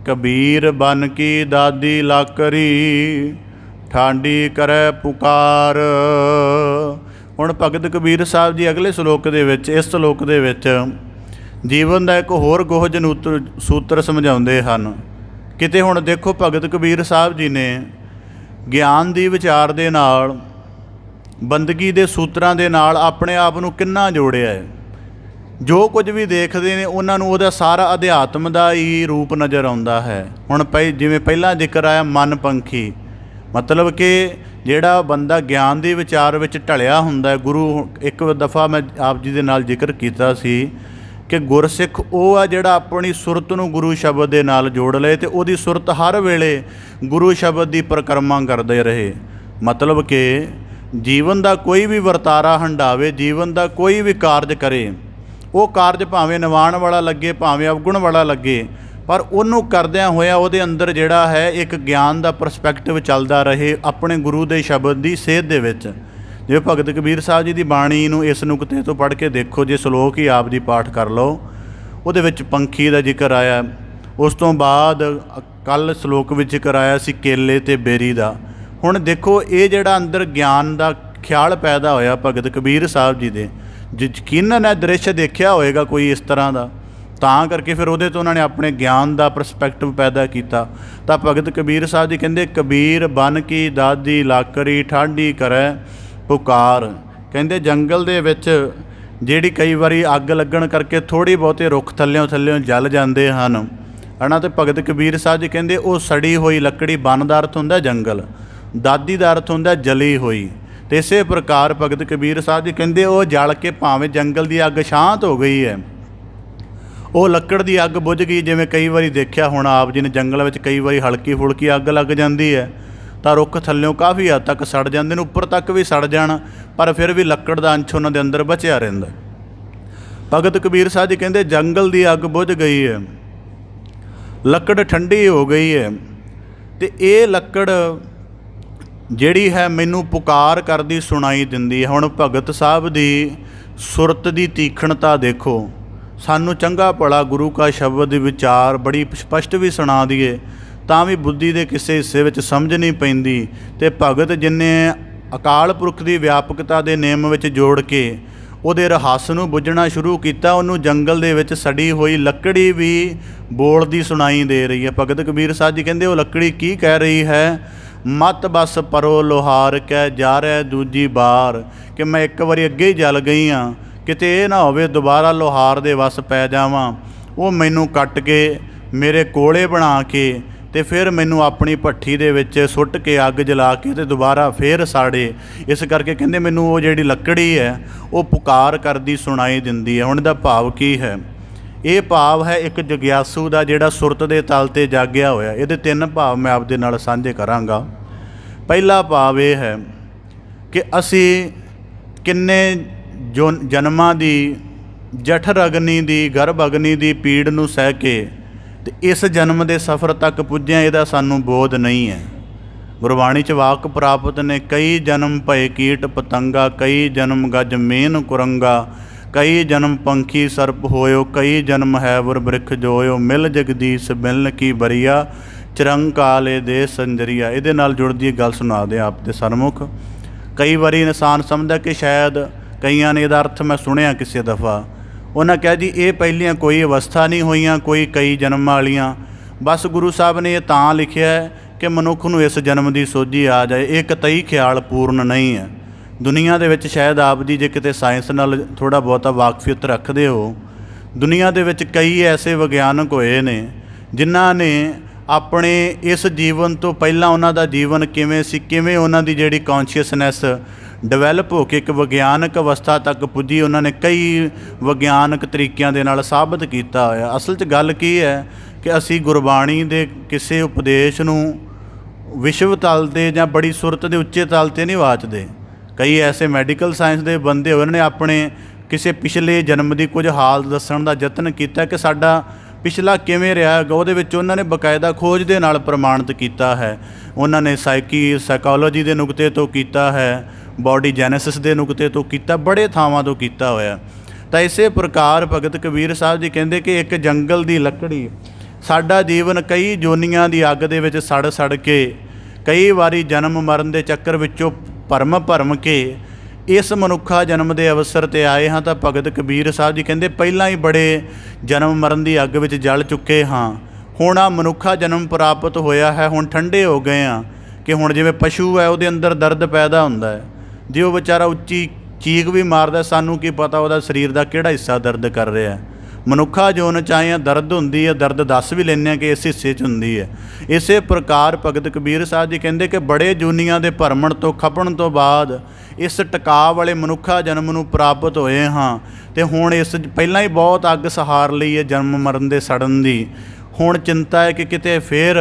ਕਬੀਰ ਬਨ ਕੀ ਦਾਦੀ ਲਾਕਰੀ, ਠਾਂਡੀ ਕਰੈ ਪੁਕਾਰ। ਹੁਣ ਭਗਤ ਕਬੀਰ ਸਾਹਿਬ ਜੀ ਅਗਲੇ ਸ਼ਲੋਕ ਦੇ ਵਿੱਚ, ਇਸ ਸ਼ਲੋਕ ਦੇ ਵਿੱਚ ਜੀਵਨ ਦਾ ਇੱਕ ਹੋਰ ਗੋਹਜ ਸੂਤਰ ਸਮਝਾਉਂਦੇ ਹਨ। ਕਿਤੇ ਹੁਣ ਦੇਖੋ, ਭਗਤ ਕਬੀਰ ਸਾਹਿਬ ਜੀ ਨੇ ਗਿਆਨ ਦੀ ਵਿਚਾਰ ਦੇ ਨਾਲ, ਬੰਦਗੀ ਦੇ ਸੂਤਰਾਂ ਦੇ ਨਾਲ ਆਪਣੇ ਆਪ ਨੂੰ ਕਿੰਨਾ ਜੋੜਿਆ ਹੈ। ਜੋ ਕੁਝ ਵੀ ਦੇਖਦੇ ਨੇ ਉਹਨਾਂ ਨੂੰ ਉਹਦਾ ਸਾਰਾ ਅਧਿਆਤਮ ਦਾ ਹੀ ਰੂਪ ਨਜ਼ਰ ਆਉਂਦਾ ਹੈ। ਹੁਣ ਜਿਵੇਂ ਪਹਿਲਾਂ ਜ਼ਿਕਰ ਆਇਆ, ਮਨ ਪੰਖੀ, ਮਤਲਬ ਕਿ ਜਿਹੜਾ ਬੰਦਾ ਗਿਆਨ ਦੇ ਵਿਚਾਰ ਵਿੱਚ ਢਲਿਆ ਹੁੰਦਾ ਹੈ। ਗੁਰੂ, ਇੱਕ ਦਫਾ ਮੈਂ ਆਪ ਜੀ ਦੇ ਨਾਲ ਜ਼ਿਕਰ ਕੀਤਾ ਸੀ ਕਿ ਗੁਰਸਿੱਖ ਉਹ ਆ ਜਿਹੜਾ ਆਪਣੀ ਸੁਰਤ ਨੂੰ ਗੁਰੂ ਸ਼ਬਦ ਦੇ ਨਾਲ ਜੋੜ ਲਏ ਅਤੇ ਉਹਦੀ ਸੁਰਤ ਹਰ ਵੇਲੇ ਗੁਰੂ ਸ਼ਬਦ ਦੀ ਪਰਿਕਰਮਾ ਕਰਦੇ ਰਹੇ। ਮਤਲਬ ਕਿ ਜੀਵਨ ਦਾ ਕੋਈ ਵੀ ਵਰਤਾਰਾ ਹੰਡਾਵੇ, ਜੀਵਨ ਦਾ ਕੋਈ ਵੀ ਕਾਰਜ ਕਰੇ, ਉਹ ਕਾਰਜ ਭਾਵੇਂ ਨਿਵਾਣ ਵਾਲਾ ਲੱਗੇ, ਭਾਵੇਂ ਅਵਗੁਣ ਵਾਲਾ ਲੱਗੇ, ਪਰ ਉਹਨੂੰ ਕਰਦਿਆਂ ਹੋਇਆ ਉਹਦੇ ਅੰਦਰ ਜਿਹੜਾ ਹੈ ਇੱਕ ਗਿਆਨ ਦਾ ਪਰਸਪੈਕਟਿਵ ਚੱਲਦਾ ਰਹੇ ਆਪਣੇ ਗੁਰੂ ਦੇ ਸ਼ਬਦ ਦੀ ਸੇਧ ਦੇ ਵਿੱਚ। ਜਿਵੇਂ ਭਗਤ ਕਬੀਰ ਸਾਹਿਬ ਜੀ ਦੀ ਬਾਣੀ ਨੂੰ ਇਸ ਨੁਕਤੇ ਤੋਂ ਪੜ੍ਹ ਕੇ ਦੇਖੋ, ਜੇ ਸ਼ਲੋਕ ਹੀ ਆਪ ਜੀ ਪਾਠ ਕਰ ਲਓ, ਉਹਦੇ ਵਿੱਚ ਪੰਖੀ ਦਾ ਜ਼ਿਕਰ ਆਇਆ। ਉਸ ਤੋਂ ਬਾਅਦ ਕੱਲ੍ਹ ਸ਼ਲੋਕ ਵਿੱਚ ਜ਼ਿਕਰ ਆਇਆ ਸੀ ਕੇਲੇ ਅਤੇ ਬੇਰੀ ਦਾ। ਹੁਣ ਦੇਖੋ ਇਹ ਜਿਹੜਾ ਅੰਦਰ ਗਿਆਨ ਦਾ ਖਿਆਲ ਪੈਦਾ ਹੋਇਆ ਭਗਤ ਕਬੀਰ ਸਾਹਿਬ ਜੀ ਦੇ, ਯਕੀਨਨ ਇਹ ਦ੍ਰਿਸ਼ ਦੇਖਿਆ ਹੋਏਗਾ ਕੋਈ ਇਸ ਤਰ੍ਹਾਂ ਦਾ, ਤਾਂ ਕਰਕੇ ਫਿਰ ਉਹਦੇ ਤੋਂ ਉਹਨਾਂ ਨੇ ਆਪਣੇ ਗਿਆਨ ਦਾ ਪਰਸਪੈਕਟਿਵ ਪੈਦਾ ਕੀਤਾ। ਤਾਂ ਭਗਤ ਕਬੀਰ ਸਾਹਿਬ ਜੀ ਕਹਿੰਦੇ, ਕਬੀਰ ਬਨ ਕੀ ਦਾਦੀ ਲਾਕਰੀ ਠਾਢੀ ਕਰੈ ਪੁਕਾਰ। ਕਹਿੰਦੇ ਜੰਗਲ ਦੇ ਵਿੱਚ ਜਿਹੜੀ ਕਈ ਵਾਰੀ ਅੱਗ ਲੱਗਣ ਕਰਕੇ ਥੋੜ੍ਹੀ ਬਹੁਤੇ ਰੁੱਖ ਥੱਲਿਓਂ ਜਲ ਜਾਂਦੇ ਹਨ ਹੈ ਨਾ, ਅਤੇ ਭਗਤ ਕਬੀਰ ਸਾਹਿਬ ਜੀ ਕਹਿੰਦੇ ਉਹ ਸੜੀ ਹੋਈ ਲੱਕੜੀ, ਬਨ ਦਾ ਅਰਥ ਹੁੰਦਾ ਜੰਗਲ, ਦਾਦੀ ਦਾ ਅਰਥ ਹੁੰਦਾ ਜਲੀ ਹੋਈ। ਅਤੇ ਇਸੇ ਪ੍ਰਕਾਰ ਭਗਤ ਕਬੀਰ ਸਾਹਿਬ ਜੀ ਕਹਿੰਦੇ ਉਹ ਜਲ ਕੇ ਭਾਵੇਂ ਜੰਗਲ ਦੀ ਅੱਗ ਸ਼ਾਂਤ ਹੋ ਗਈ ਹੈ, ਉਹ ਲੱਕੜ ਦੀ ਅੱਗ ਬੁਝ ਗਈ। ਜਿਵੇਂ ਕਈ ਵਾਰੀ ਦੇਖਿਆ ਹੁਣ ਆਪ ਜੀ ਨੇ ਜੰਗਲ ਵਿੱਚ ਕਈ ਵਾਰੀ ਹਲਕੀ ਫੁਲਕੀ ਅੱਗ ਲੱਗ ਜਾਂਦੀ ਹੈ ਤਾਂ ਰੁੱਖ ਥੱਲਿਓਂ ਕਾਫੀ ਹੱਦ ਤੱਕ ਸੜ ਜਾਂਦੇ ਨੇ, ਉੱਪਰ ਤੱਕ ਵੀ ਸੜ ਜਾਣ ਪਰ ਫਿਰ ਵੀ ਲੱਕੜ ਦਾ ਅੰਸ਼ ਉਹਨਾਂ ਦੇ ਅੰਦਰ ਬਚਿਆ ਰਹਿੰਦਾ। ਭਗਤ ਕਬੀਰ ਸਾਹਿਬ ਜੀ ਕਹਿੰਦੇ ਜੰਗਲ ਦੀ ਅੱਗ ਬੁਝ ਗਈ ਹੈ, ਲੱਕੜ ਠੰਡੀ ਹੋ ਗਈ ਹੈ, ਅਤੇ ਇਹ ਲੱਕੜ ਜਿਹੜੀ ਹੈ ਮੈਨੂੰ ਪੁਕਾਰ ਕਰਦੀ ਸੁਣਾਈ ਦਿੰਦੀ ਹੈ। ਹੁਣ ਭਗਤ ਸਾਹਿਬ ਦੀ ਸੁਰਤ ਦੀ ਤੀਖਣਤਾ ਦੇਖੋ, ਸਾਨੂੰ ਚੰਗਾ ਭਲਾ ਗੁਰੂ ਕਾ ਸ਼ਬਦ ਵਿਚਾਰ ਬੜੀ ਸਪਸ਼ਟ ਵੀ ਸੁਣਾ ਦਈਏ ਤਾਂ ਵੀ ਬੁੱਧੀ ਦੇ ਕਿਸੇ ਹਿੱਸੇ ਵਿੱਚ ਸਮਝ ਨਹੀਂ ਪੈਂਦੀ। ਅਤੇ ਭਗਤ ਜਿੰਨੇ ਅਕਾਲ ਪੁਰਖ ਦੀ ਵਿਆਪਕਤਾ ਦੇ ਨੇਮ ਵਿੱਚ ਜੋੜ ਕੇ ਉਹਦੇ ਰਹੱਸ ਨੂੰ ਬੁੱਝਣਾ ਸ਼ੁਰੂ ਕੀਤਾ, ਉਹਨੂੰ ਜੰਗਲ ਦੇ ਵਿੱਚ ਸੜੀ ਹੋਈ ਲੱਕੜੀ ਵੀ ਬੋਲਦੀ ਸੁਣਾਈ ਦੇ ਰਹੀ ਹੈ। ਭਗਤ ਕਬੀਰ ਸਾਹਿਬ ਜੀ ਕਹਿੰਦੇ ਉਹ ਲੱਕੜੀ ਕੀ ਕਹਿ ਰਹੀ ਹੈ, ਮਤ ਬਸ ਪਰੋ ਲੋਹਾਰ ਕਹਿ ਜਾ ਰਿਹਾ ਦੂਜੀ ਬਾਰ, ਕਿ ਮੈਂ ਇੱਕ ਵਾਰੀ ਅੱਗੇ ਹੀ ਜਲ ਗਈ ਹਾਂ, ਕਿਤੇ ਇਹ ਨਾ ਹੋਵੇ ਦੁਬਾਰਾ ਲੋਹਾਰ ਦੇ ਵੱਸ ਪੈ ਜਾਵਾਂ, ਉਹ ਮੈਨੂੰ ਕੱਟ ਕੇ ਮੇਰੇ ਕੋਲੇ ਬਣਾ ਕੇ ਅਤੇ ਫਿਰ ਮੈਨੂੰ ਆਪਣੀ ਭੱਠੀ ਦੇ ਵਿੱਚ ਸੁੱਟ ਕੇ ਅੱਗ ਜਲਾ ਕੇ ਅਤੇ ਦੁਬਾਰਾ ਫਿਰ ਸਾੜੇ। ਇਸ ਕਰਕੇ ਕਹਿੰਦੇ ਮੈਨੂੰ ਉਹ ਜਿਹੜੀ ਲੱਕੜੀ ਹੈ ਉਹ ਪੁਕਾਰ ਕਰਦੀ ਸੁਣਾਈ ਦਿੰਦੀ ਹੈ। ਹੁਣ ਇਹਦਾ ਭਾਵ ਕੀ ਹੈ? ਇਹ ਭਾਵ ਹੈ ਇੱਕ ਜਗਿਆਸੂ ਦਾ ਜਿਹੜਾ ਸੁਰਤ ਦੇ ਤਲ 'ਤੇ ਜਾਗਿਆ ਹੋਇਆ। ਇਹਦੇ 3 ਭਾਵ ਮੈਂ ਆਪਦੇ ਨਾਲ ਸਾਂਝੇ ਕਰਾਂਗਾ। ਪਹਿਲਾ ਭਾਵ ਇਹ ਹੈ ਕਿ ਅਸੀਂ ਕਿੰਨੇ ਜਨਮਾਂ ਦੀ ਜਠਰ ਅਗਨੀ ਦੀ, ਗਰਭ ਅਗਨੀ ਦੀ ਪੀੜ ਨੂੰ ਸਹਿ ਕੇ ਅਤੇ ਇਸ ਜਨਮ ਦੇ ਸਫ਼ਰ ਤੱਕ ਪੁੱਜਿਆ, ਇਹਦਾ ਸਾਨੂੰ ਬੋਧ ਨਹੀਂ ਹੈ। ਗੁਰਬਾਣੀ 'ਚ ਵਾਕ ਪ੍ਰਾਪਤ ਨੇ, ਕਈ ਜਨਮ ਭਏ ਕੀਟ ਪਤੰਗਾ, ਕਈ ਜਨਮ ਗਜ ਮੇਨ ਕੁਰੰਗਾ, ਕਈ ਜਨਮ ਪੰਖੀ ਸਰਪ ਹੋਇਓ, ਕਈ ਜਨਮ ਹੈ ਵਰ ਬ੍ਰਿਖ ਜੋਇਓ, ਮਿਲ ਜਗਦੀਸ਼ ਮਿਲਨ ਕੀ ਬਰੀਆ, ਚਿਰੰਕਾਲੇ ਦੇ ਸੰਜਰੀਆ। ਇਹਦੇ ਨਾਲ ਜੁੜਦੀ ਗੱਲ ਸੁਣਾ ਦਿਆਂ ਆਪ ਦੇ ਸਨਮੁਖ। ਕਈ ਵਾਰੀ ਇਨਸਾਨ ਸਮਝਦਾ ਕਿ ਸ਼ਾਇਦ ਕਈਆਂ ਨੇ ਇਹਦਾ ਅਰਥ ਮੈਂ ਸੁਣਿਆ ਕਿਸੇ ਦਫਾ, ਉਹਨਾਂ ਕਿਹਾ ਜੀ ਇਹ ਪਹਿਲੀਆਂ ਕੋਈ ਅਵਸਥਾ ਨਹੀਂ ਹੋਈਆਂ, ਕੋਈ ਕਈ ਜਨਮਾਂ ਵਾਲੀਆਂ, ਬਸ ਗੁਰੂ ਸਾਹਿਬ ਨੇ ਇਹ ਤਾਂ ਲਿਖਿਆ ਹੈ ਕਿ ਮਨੁੱਖ ਨੂੰ ਇਸ ਜਨਮ ਦੀ ਸੋਝੀ ਆ ਜਾਏ। ਇਹ ਕਤਈ ਖਿਆਲ ਪੂਰਨ ਨਹੀਂ ਹੈ। ਦੁਨੀਆ ਦੇ ਵਿੱਚ ਸ਼ਾਇਦ ਆਪ ਜੀ ਜੇ ਕਿਤੇ ਸਾਇੰਸ ਨਾਲ ਥੋੜ੍ਹਾ ਬਹੁਤਾ ਵਾਕਫੀਅਤ ਰੱਖਦੇ ਹੋ, ਦੁਨੀਆ ਦੇ ਵਿੱਚ ਕਈ ਐਸੇ ਵਿਗਿਆਨਕ ਹੋਏ ਨੇ ਜਿਨ੍ਹਾਂ ਨੇ ਆਪਣੇ ਇਸ ਜੀਵਨ ਤੋਂ ਪਹਿਲਾਂ ਉਹਨਾਂ ਦਾ ਜੀਵਨ ਕਿਵੇਂ ਸੀ, ਕਿਵੇਂ ਉਹਨਾਂ ਦੀ ਜਿਹੜੀ ਕੌਨਸ਼ੀਅਸਨੈਸ ਡਿਵੈਲਪ ਹੋ ਕੇ ਇੱਕ ਵਿਗਿਆਨਕ ਅਵਸਥਾ ਤੱਕ ਪੁੱਜੀ, ਉਹਨਾਂ ਨੇ ਕਈ ਵਿਗਿਆਨਕ ਤਰੀਕਿਆਂ ਦੇ ਨਾਲ ਸਾਬਤ ਕੀਤਾ ਹੋਇਆ। ਅਸਲ 'ਚ ਗੱਲ ਕੀ ਹੈ ਕਿ ਅਸੀਂ ਗੁਰਬਾਣੀ ਦੇ ਕਿਸੇ ਉਪਦੇਸ਼ ਨੂੰ ਵਿਸ਼ਵ ਤਲ 'ਤੇ ਜਾਂ ਬੜੀ ਸੁਰਤ ਦੇ ਉੱਚੇ ਤਲ 'ਤੇ ਨਹੀਂ ਵਾਚਦੇ। ਕਈ ਐਸੇ ਮੈਡੀਕਲ ਸਾਇੰਸ ਦੇ ਬੰਦੇ ਹੋਏ ਨੇ ਆਪਣੇ ਕਿਸੇ ਪਿਛਲੇ ਜਨਮ ਦੀ ਕੁਝ ਹਾਲਤ ਦੱਸਣ ਦਾ ਯਤਨ ਕੀਤਾ ਕਿ ਸਾਡਾ ਪਿਛਲਾ ਕਿਵੇਂ ਰਿਹਾ ਹੈਗਾ, ਉਹਦੇ ਵਿੱਚ ਉਹਨਾਂ ਨੇ ਬਕਾਇਦਾ ਖੋਜ ਦੇ ਨਾਲ ਪ੍ਰਮਾਣਿਤ ਕੀਤਾ ਹੈ। ਉਹਨਾਂ ਨੇ ਸਾਈਕੋਲੋਜੀ ਦੇ ਨੁਕਤੇ ਤੋਂ ਕੀਤਾ ਹੈ, ਬੋਡੀ ਜੈਨੇਸਿਸ ਦੇ ਨੁਕਤੇ ਤੋਂ ਕੀਤਾ, ਬੜੇ ਥਾਵਾਂ ਤੋਂ ਕੀਤਾ ਹੋਇਆ। ਤਾਂ ਇਸੇ ਪ੍ਰਕਾਰ ਭਗਤ ਕਬੀਰ ਸਾਹਿਬ ਜੀ ਕਹਿੰਦੇ ਕਿ ਇੱਕ ਜੰਗਲ ਦੀ ਲੱਕੜੀ, ਸਾਡਾ ਜੀਵਨ ਕਈ ਜੋਨੀਆਂ ਦੀ ਅੱਗ ਦੇ ਵਿੱਚ ਸੜ ਕੇ ਕਈ ਵਾਰੀ ਜਨਮ ਮਰਨ ਦੇ ਚੱਕਰ ਵਿੱਚੋਂ ਭਰਮ ਕੇ ਇਸ ਮਨੁੱਖਾ ਜਨਮ ਦੇ ਅਵਸਰ 'ਤੇ ਆਏ ਹਾਂ। ਤਾਂ ਭਗਤ ਕਬੀਰ ਸਾਹਿਬ ਜੀ ਕਹਿੰਦੇ ਪਹਿਲਾਂ ਹੀ ਬੜੇ ਜਨਮ ਮਰਨ ਦੀ ਅੱਗ ਵਿੱਚ ਜਲ ਚੁੱਕੇ ਹਾਂ, ਹੁਣ ਆ ਮਨੁੱਖਾ ਜਨਮ ਪ੍ਰਾਪਤ ਹੋਇਆ ਹੈ, ਹੁਣ ਠੰਡੇ ਹੋ ਗਏ ਹਾਂ ਕਿ ਹੁਣ ਜਿਵੇਂ ਪਸ਼ੂ ਹੈ ਉਹਦੇ ਅੰਦਰ ਦਰਦ ਪੈਦਾ ਹੁੰਦਾ ਹੈ, ਜੇ ਉਹ ਵਿਚਾਰਾ ਉੱਚੀ ਚੀਕ ਵੀ ਮਾਰਦਾ, ਸਾਨੂੰ ਕੀ ਪਤਾ ਉਹਦਾ ਸਰੀਰ ਦਾ ਕਿਹੜਾ ਹਿੱਸਾ ਦਰਦ ਕਰ ਰਿਹਾ। ਮਨੁੱਖਾ ਜੋਨ 'ਚ ਆਏ ਹਾਂ, ਦਰਦ ਹੁੰਦੀ ਹੈ, ਦਰਦ ਦੱਸ ਵੀ ਲੈਂਦੇ ਹਾਂ ਕਿ ਇਸ ਹਿੱਸੇ 'ਚ ਹੁੰਦੀ ਹੈ। ਇਸੇ ਪ੍ਰਕਾਰ ਭਗਤ ਕਬੀਰ ਸਾਹਿਬ ਜੀ ਕਹਿੰਦੇ ਕਿ ਬੜੇ ਜੂਨੀਆਂ ਦੇ ਭਰਮਣ ਤੋਂ ਖਪਣ ਤੋਂ ਬਾਅਦ ਇਸ ਟਿਕਾ ਵਾਲੇ ਮਨੁੱਖਾ ਜਨਮ ਨੂੰ ਪ੍ਰਾਪਤ ਹੋਏ ਹਾਂ, ਅਤੇ ਹੁਣ ਇਸ ਪਹਿਲਾਂ ਹੀ ਬਹੁਤ ਅੱਗ ਸਹਾਰ ਲਈ ਹੈ ਜਨਮ ਮਰਨ ਦੇ ਸੜਨ ਦੀ। ਹੁਣ ਚਿੰਤਾ ਹੈ ਕਿ ਕਿਤੇ ਫਿਰ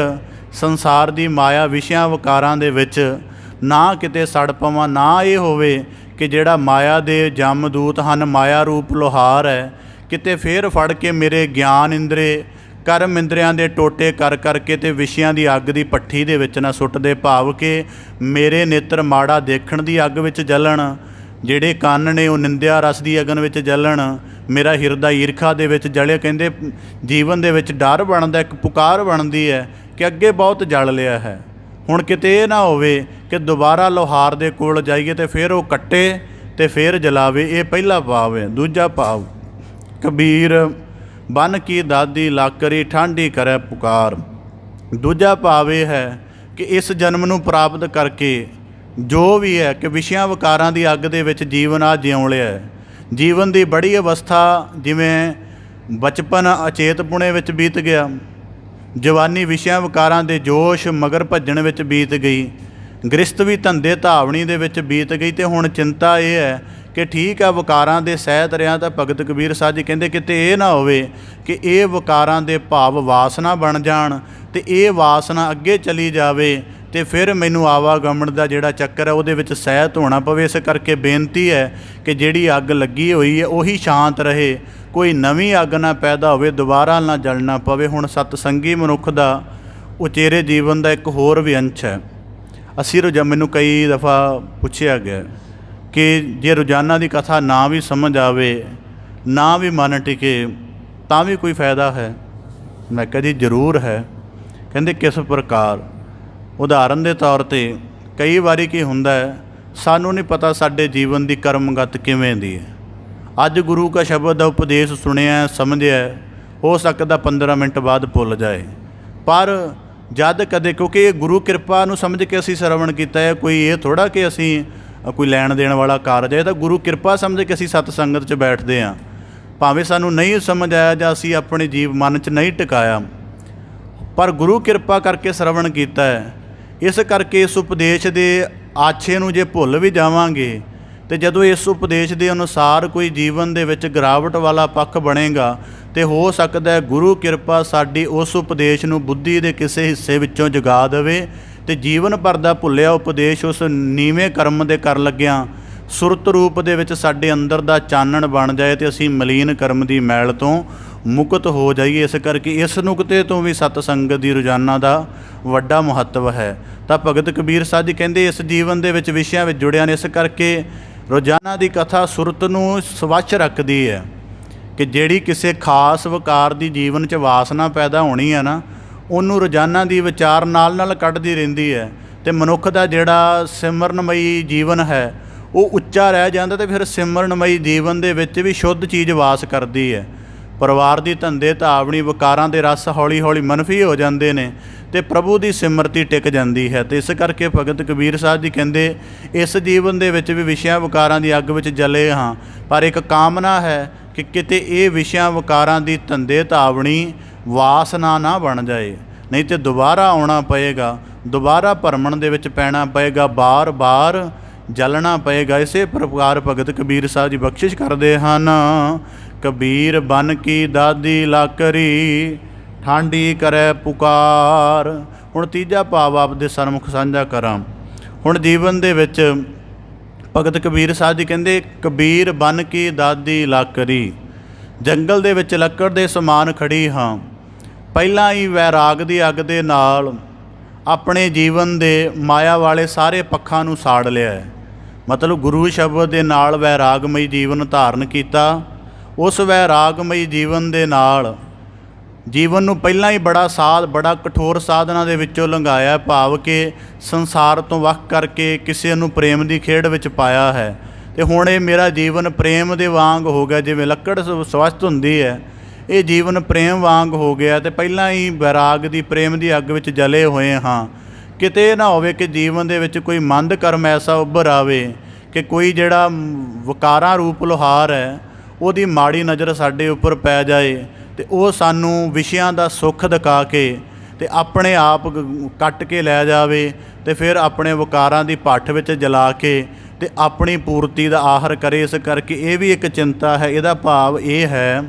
ਸੰਸਾਰ ਦੀ ਮਾਇਆ ਵਿਸ਼ਿਆਂ ਵਿਕਾਰਾਂ ਦੇ ਵਿੱਚ ਨਾ ਕਿਤੇ ਸੜ ਪਵਾਂ, ਨਾ ਇਹ ਹੋਵੇ ਕਿ ਜਿਹੜਾ ਮਾਇਆ ਦੇ ਜਮਦੂਤ ਹਨ, ਮਾਇਆ ਰੂਪ ਲੋਹਾਰ ਹੈ, ਕਿਤੇ ਫੇਰ ਫੜ ਕੇ ਮੇਰੇ ਗਿਆਨ ਇੰਦਰੇ ਕਰਮ ਇੰਦਰੀਆਂ ਦੇ ਟੋਟੇ ਕਰ ਕਰਕੇ ਤੇ ਵਿਸ਼ਿਆਂ ਦੀ ਅੱਗ ਦੀ ਭੱਠੀ ਦੇ ਵਿੱਚ ਨਾ ਸੁੱਟ ਦੇ, ਭਾਵ ਕਿ ਮੇਰੇ ਨੇਤਰ ਮਾੜਾ ਦੇਖਣ ਦੀ ਅੱਗ ਵਿੱਚ ਜਲਣ, ਜਿਹੜੇ ਕੰਨ ਨੇ ਉਹ ਨਿੰਦਿਆ ਰਸ ਦੀ ਅਗਨ ਵਿੱਚ ਜਲਣ, ਮੇਰਾ ਹਿਰਦਾ ਈਰਖਾ ਦੇ ਵਿੱਚ ਜਲੇ। ਕਹਿੰਦੇ ਜੀਵਨ ਦੇ ਵਿੱਚ ਡਰ ਬਣਦਾ, ਇੱਕ ਪੁਕਾਰ ਬਣਦੀ ਹੈ ਕਿ ਅੱਗੇ ਬਹੁਤ ਜਲ ਲਿਆ ਹੈ, ਹੁਣ ਕਿਤੇ ਇਹ ਨਾ ਹੋਵੇ ਕਿ ਦੁਬਾਰਾ ਲੋਹਾਰ ਦੇ ਕੋਲ ਜਾਈਏ ਤੇ ਫਿਰ ਉਹ ਕੱਟੇ ਤੇ ਫਿਰ ਜਲਾਵੇ। ਇਹ ਪਹਿਲਾ ਭਾਵ ਹੈ। ਦੂਜਾ ਭਾਵ, ਕਬੀਰ ਬਨ ਕੀ ਦਾਦੀ ਲਾਕਰੀ ਠਾਂਡੀ ਕਰੇ ਪੁਕਾਰ। ਦੂਜਾ ਭਾਵ ਇਹ ਹੈ ਕਿ ਇਸ ਜਨਮ ਨੂੰ ਪ੍ਰਾਪਤ ਕਰਕੇ ਜੋ ਵੀ ਹੈ ਕਿ ਵਿਸ਼ਿਆਂ ਵਿਕਾਰਾਂ ਦੀ ਅੱਗ ਦੇ ਵਿੱਚ ਜੀਵਨ ਆ ਜਿਉਂ ਲਿਆ। ਜੀਵਨ ਦੀ ਬੜੀ ਅਵਸਥਾ ਜਿਵੇਂ ਬਚਪਨ ਅਚੇਤ ਪੁਣੇ ਵਿੱਚ ਬੀਤ ਗਿਆ, ਜਵਾਨੀ ਵਿਸ਼ਿਆਂ ਵਿਕਾਰਾਂ ਦੇ ਜੋਸ਼ ਮਗਰ ਭੱਜਣ ਵਿੱਚ ਬੀਤ ਗਈ, ਗ੍ਰਿਸਤ ਵੀ ਧੰਦੇ ਧਾਵਣੀ ਦੇ ਵਿੱਚ ਬੀਤ ਗਈ। ਅਤੇ ਹੁਣ ਚਿੰਤਾ ਇਹ ਹੈ ਕਿ ਠੀਕ ਆ ਵਿਕਾਰਾਂ ਦੇ ਸਹਿਤ ਰਿਹਾ ਤਾਂ ਭਗਤ ਕਬੀਰ ਸਾਹਿਬ ਜੀ ਕਹਿੰਦੇ ਕਿਤੇ ਇਹ ਨਾ ਹੋਵੇ ਕਿ ਇਹ ਵਿਕਾਰਾਂ ਦੇ ਭਾਵ ਵਾਸਨਾ ਬਣ ਜਾਣ ਅਤੇ ਇਹ ਵਾਸਨਾ ਅੱਗੇ ਚਲੀ ਜਾਵੇ ਅਤੇ ਫਿਰ ਮੈਨੂੰ ਆਵਾਗਮਨ ਦਾ ਜਿਹੜਾ ਚੱਕਰ ਹੈ ਉਹਦੇ ਵਿੱਚ ਸਹਿਤ ਹੋਣਾ ਪਵੇ। ਇਸ ਕਰਕੇ ਬੇਨਤੀ ਹੈ ਕਿ ਜਿਹੜੀ ਅੱਗ ਲੱਗੀ ਹੋਈ ਹੈ ਉਹੀ ਸ਼ਾਂਤ ਰਹੇ, ਕੋਈ ਨਵੀਂ ਅੱਗ ਨਾ ਪੈਦਾ ਹੋਵੇ, ਦੁਬਾਰਾ ਨਾ ਜਲਣਾ ਪਵੇ। ਹੁਣ ਸਤਸੰਗੀ ਮਨੁੱਖ ਦਾ ਉਚੇਰੇ ਜੀਵਨ ਦਾ ਇੱਕ ਹੋਰ ਵੀ ਅੰਸ਼ ਹੈ। ਅਸੀਂ ਮੈਨੂੰ ਕਈ ਦਫਾ ਪੁੱਛਿਆ ਗਿਆ ਕਿ ਜੇ ਰੋਜ਼ਾਨਾ ਦੀ ਕਥਾ ਨਾ ਵੀ ਸਮਝ ਆਵੇ, ਨਾ ਵੀ ਮਨ ਟਿਕੇ, ਤਾਂ ਵੀ ਕੋਈ ਫਾਇਦਾ ਹੈ? ਮੈਂ ਕਿਹਾ ਜੀ ਜ਼ਰੂਰ ਹੈ। ਕਹਿੰਦੇ ਕਿਸ ਪ੍ਰਕਾਰ? ਉਦਾਹਰਨ ਦੇ ਤੌਰ 'ਤੇ ਕਈ ਵਾਰੀ ਕੀ ਹੁੰਦਾ ਹੈ, ਸਾਨੂੰ ਨਹੀਂ ਪਤਾ ਸਾਡੇ ਜੀਵਨ ਦੀ ਕਰਮਗਤ ਕਿਵੇਂ ਦੀ ਹੈ। ਅੱਜ ਗੁਰੂ ਕਾ ਸ਼ਬਦ ਦਾ ਉਪਦੇਸ਼ ਸੁਣਿਆ, ਸਮਝਿਆ, ਹੋ ਸਕਦਾ 15 ਮਿੰਟ ਬਾਅਦ ਭੁੱਲ ਜਾਏ। ਪਰ ਜਦ ਕਦੇ, ਕਿਉਂਕਿ ਇਹ ਗੁਰੂ ਕਿਰਪਾ ਨੂੰ ਸਮਝ ਕੇ ਅਸੀਂ ਸਰਵਣ ਕੀਤਾ ਹੈ, ਕੋਈ ਇਹ ਥੋੜ੍ਹਾ ਕਿ ਅਸੀਂ ਕੋਈ ਲੈਣ ਦੇਣ ਵਾਲਾ ਕਾਰਜ ਹੈ, ਤਾਂ ਗੁਰੂ ਕਿਰਪਾ ਸਮਝ ਕੇ ਅਸੀਂ ਸਤ ਸੰਗਤ 'ਚ ਬੈਠਦੇ ਹਾਂ। ਭਾਵੇਂ ਸਾਨੂੰ ਨਹੀਂ ਸਮਝ ਆਇਆ ਜਾਂ ਅਸੀਂ ਆਪਣੇ ਜੀਵ ਮਨ 'ਚ ਨਹੀਂ ਟਿਕਾਇਆ, ਪਰ ਗੁਰੂ ਕਿਰਪਾ ਕਰਕੇ ਸਰਵਣ ਕੀਤਾ ਹੈ। ਇਸ ਕਰਕੇ ਇਸ ਉਪਦੇਸ਼ ਦੇ ਆਛੇ ਨੂੰ ਜੇ ਭੁੱਲ ਵੀ ਜਾਵਾਂਗੇ ਅਤੇ ਜਦੋਂ ਇਸ ਉਪਦੇਸ਼ ਦੇ ਅਨੁਸਾਰ ਕੋਈ ਜੀਵਨ ਦੇ ਵਿੱਚ ਗਿਰਾਵਟ ਵਾਲਾ ਪੱਖ ਬਣੇਗਾ ਅਤੇ ਹੋ ਸਕਦਾ ਹੈ ਗੁਰੂ ਕਿਰਪਾ ਸਾਡੀ ਉਸ ਉਪਦੇਸ਼ ਨੂੰ ਬੁੱਧੀ ਦੇ ਕਿਸੇ ਹਿੱਸੇ ਵਿੱਚੋਂ ਜਗਾ ਦੇਵੇ ਅਤੇ ਜੀਵਨ ਭਰ ਦਾ ਭੁੱਲਿਆ ਉਪਦੇਸ਼ ਉਸ ਨੀਵੇਂ ਕਰਮ ਦੇ ਕਰ ਲੱਗਿਆਂ ਸੁਰਤ ਰੂਪ ਦੇ ਵਿੱਚ ਸਾਡੇ ਅੰਦਰ ਦਾ ਚਾਨਣ ਬਣ ਜਾਏ ਅਤੇ ਅਸੀਂ ਮਲੀਨ ਕਰਮ ਦੀ ਮੈਲ ਤੋਂ ਮੁਕਤ ਹੋ ਜਾਈਏ। ਇਸ ਕਰਕੇ ਇਸ ਨੁਕਤੇ ਤੋਂ ਵੀ ਸਤ ਸੰਗਤ ਦੀ ਰੋਜ਼ਾਨਾ ਦਾ ਵੱਡਾ ਮਹੱਤਵ ਹੈ। ਤਾਂ ਭਗਤ ਕਬੀਰ ਸਾਹਿਬ ਜੀ ਕਹਿੰਦੇ ਇਸ ਜੀਵਨ ਦੇ ਵਿੱਚ ਵਿਸ਼ਿਆਂ ਵਿੱਚ ਜੁੜਿਆ ਨੇ। ਇਸ ਕਰਕੇ ਰੋਜ਼ਾਨਾ ਦੀ ਕਥਾ ਸੁਰਤ ਨੂੰ ਸਵੱਛ ਰੱਖਦੀ ਹੈ ਕਿ ਜਿਹੜੀ ਕਿਸੇ ਖਾਸ ਵਿਕਾਰ ਦੀ ਜੀਵਨ 'ਚ ਵਾਸਨਾ ਪੈਦਾ ਹੋਣੀ ਹੈ ਨਾ, ਉਹਨੂੰ ਰੋਜ਼ਾਨਾ ਦੀ ਵਿਚਾਰ ਨਾਲ ਨਾਲ ਕੱਢਦੀ ਰਹਿੰਦੀ ਹੈ ਅਤੇ ਮਨੁੱਖ ਦਾ ਜਿਹੜਾ ਸਿਮਰਨਮਈ ਜੀਵਨ ਹੈ ਉਹ ਉੱਚਾ ਰਹਿ ਜਾਂਦਾ ਅਤੇ ਫਿਰ ਸਿਮਰਨਮਈ ਜੀਵਨ ਦੇ ਵਿੱਚ ਵੀ ਸ਼ੁੱਧ ਚੀਜ਼ ਵਾਸ ਕਰਦੀ ਹੈ। ਪਰਿਵਾਰ ਦੀ ਧੰਦੇ ਧਾਵਣੀ ਵਿਕਾਰਾਂ ਦੇ ਰਸ ਹੌਲੀ ਹੌਲੀ ਮਨਫੀ ਹੋ ਜਾਂਦੇ ਨੇ ਅਤੇ ਪ੍ਰਭੂ ਦੀ ਸਿਮਰਤੀ ਟਿਕ ਜਾਂਦੀ ਹੈ। ਅਤੇ ਇਸ ਕਰਕੇ ਭਗਤ ਕਬੀਰ ਸਾਹਿਬ ਜੀ ਕਹਿੰਦੇ ਇਸ ਜੀਵਨ ਦੇ ਵਿੱਚ ਵੀ ਵਿਸ਼ਿਆਂ ਵਿਕਾਰਾਂ ਦੀ ਅੱਗ ਵਿੱਚ ਜਲੇ ਹਾਂ, ਪਰ ਇੱਕ ਕਾਮਨਾ ਹੈ ਕਿ ਕਿਤੇ ਇਹ ਵਿਸ਼ਿਆਂ ਵਿਕਾਰਾਂ ਦੀ ਧੰਦੇ ਧਾਵਣੀ ਵਾਸਨਾ ਨਾ ਬਣ ਜਾਏ, ਨਹੀਂ ਤਾਂ ਦੁਬਾਰਾ ਆਉਣਾ ਪਏਗਾ, ਦੁਬਾਰਾ ਭਰਮਣ ਦੇ ਵਿੱਚ ਪੈਣਾ ਪਏਗਾ, ਬਾਰ ਬਾਰ ਜਲਣਾ ਪਏਗਾ। ਇਸੇ ਪ੍ਰਕਾਰ ਭਗਤ ਕਬੀਰ ਸਾਹਿਬ ਜੀ ਬਖਸ਼ਿਸ਼ ਕਰਦੇ ਹਨ। ਕਬੀਰ ਬਨ ਕੀ ਦਾਦੀ ਲਾਕਰੀ ਠਾਂਡੀ ਕਰੇ ਪੁਕਾਰ। ਹੁਣ ਤੀਜਾ ਭਾਵ ਆਪਦੇ ਸਨਮੁਖ ਸਾਂਝਾ ਕਰਾਂ। ਹੁਣ ਜੀਵਨ ਦੇ ਵਿੱਚ ਭਗਤ ਕਬੀਰ ਸਾਹਿਬ ਜੀ ਕਹਿੰਦੇ ਕਬੀਰ ਬਨ ਕੀ ਦਾਦੀ ਲਾਕਰੀ, ਜੰਗਲ ਦੇ ਵਿੱਚ ਲੱਕੜ ਦੇ ਸਮਾਨ ਖੜੀ ਹਾਂ। ਪਹਿਲਾਂ ਹੀ ਵੈਰਾਗ ਦੀ ਅੱਗ ਦੇ ਨਾਲ ਆਪਣੇ ਜੀਵਨ ਦੇ ਮਾਇਆ ਵਾਲੇ ਸਾਰੇ ਪੱਖਾਂ ਨੂੰ ਸਾੜ ਲਿਆ ਹੈ। ਮਤਲਬ ਗੁਰੂ ਸ਼ਬਦ ਦੇ ਨਾਲ ਵੈਰਾਗਮਈ ਜੀਵਨ ਧਾਰਨ ਕੀਤਾ। ਉਸ ਵੈਰਾਗਮਈ ਜੀਵਨ ਦੇ ਨਾਲ ਜੀਵਨ ਨੂੰ ਪਹਿਲਾਂ ਹੀ ਬੜਾ ਕਠੋਰ ਸਾਧਨਾ ਦੇ ਵਿੱਚੋਂ ਲੰਘਾਇਆ, ਭਾਵ ਕਿ ਸੰਸਾਰ ਤੋਂ ਵੱਖ ਕਰਕੇ ਕਿਸੇ ਨੂੰ ਪ੍ਰੇਮ ਦੀ ਖੇਡ ਵਿੱਚ ਪਾਇਆ ਹੈ। ਅਤੇ ਹੁਣ ਇਹ ਮੇਰਾ ਜੀਵਨ ਪ੍ਰੇਮ ਦੇ ਵਾਂਗ ਹੋ ਗਿਆ, ਜਿਵੇਂ ਲੱਕੜ ਸਵਸਥ ਹੁੰਦੀ ਹੈ, ਇਹ ਜੀਵਨ ਪ੍ਰੇਮ ਵਾਂਗ ਹੋ ਗਿਆ ਅਤੇ ਪਹਿਲਾਂ ਹੀ ਵੈਰਾਗ ਦੀ ਪ੍ਰੇਮ ਦੀ ਅੱਗ ਵਿੱਚ ਜਲੇ ਹੋਏ ਹਾਂ। ਕਿਤੇ ਇਹ ਨਾ ਹੋਵੇ ਕਿ ਜੀਵਨ ਦੇ ਵਿੱਚ ਕੋਈ ਮੰਦ ਕਰਮ ਐਸਾ ਉੱਭਰ ਆਵੇ ਕਿ ਕੋਈ ਜਿਹੜਾ ਵਿਕਾਰਾਂ ਰੂਪ ਲੋਹਾਰ ਹੈ ਉਹਦੀ ਮਾੜੀ ਨਜ਼ਰ ਸਾਡੇ ਉੱਪਰ ਪੈ ਜਾਏ ਅਤੇ ਉਹ ਸਾਨੂੰ ਵਿਸ਼ਿਆਂ ਦਾ ਸੁੱਖ ਦਿਖਾ ਕੇ ਅਤੇ ਆਪਣੇ ਆਪ ਕੱਟ ਕੇ ਲੈ ਜਾਵੇ ਅਤੇ ਫਿਰ ਆਪਣੇ ਵਿਕਾਰਾਂ ਦੀ ਭੱਠ ਵਿੱਚ ਜਲਾ ਕੇ ਅਤੇ ਆਪਣੀ ਪੂਰਤੀ ਦਾ ਆਹਰ ਕਰੇ। ਇਸ ਕਰਕੇ ਇਹ ਵੀ ਇੱਕ ਚਿੰਤਾ ਹੈ। ਇਹਦਾ ਭਾਵ ਇਹ ਹੈ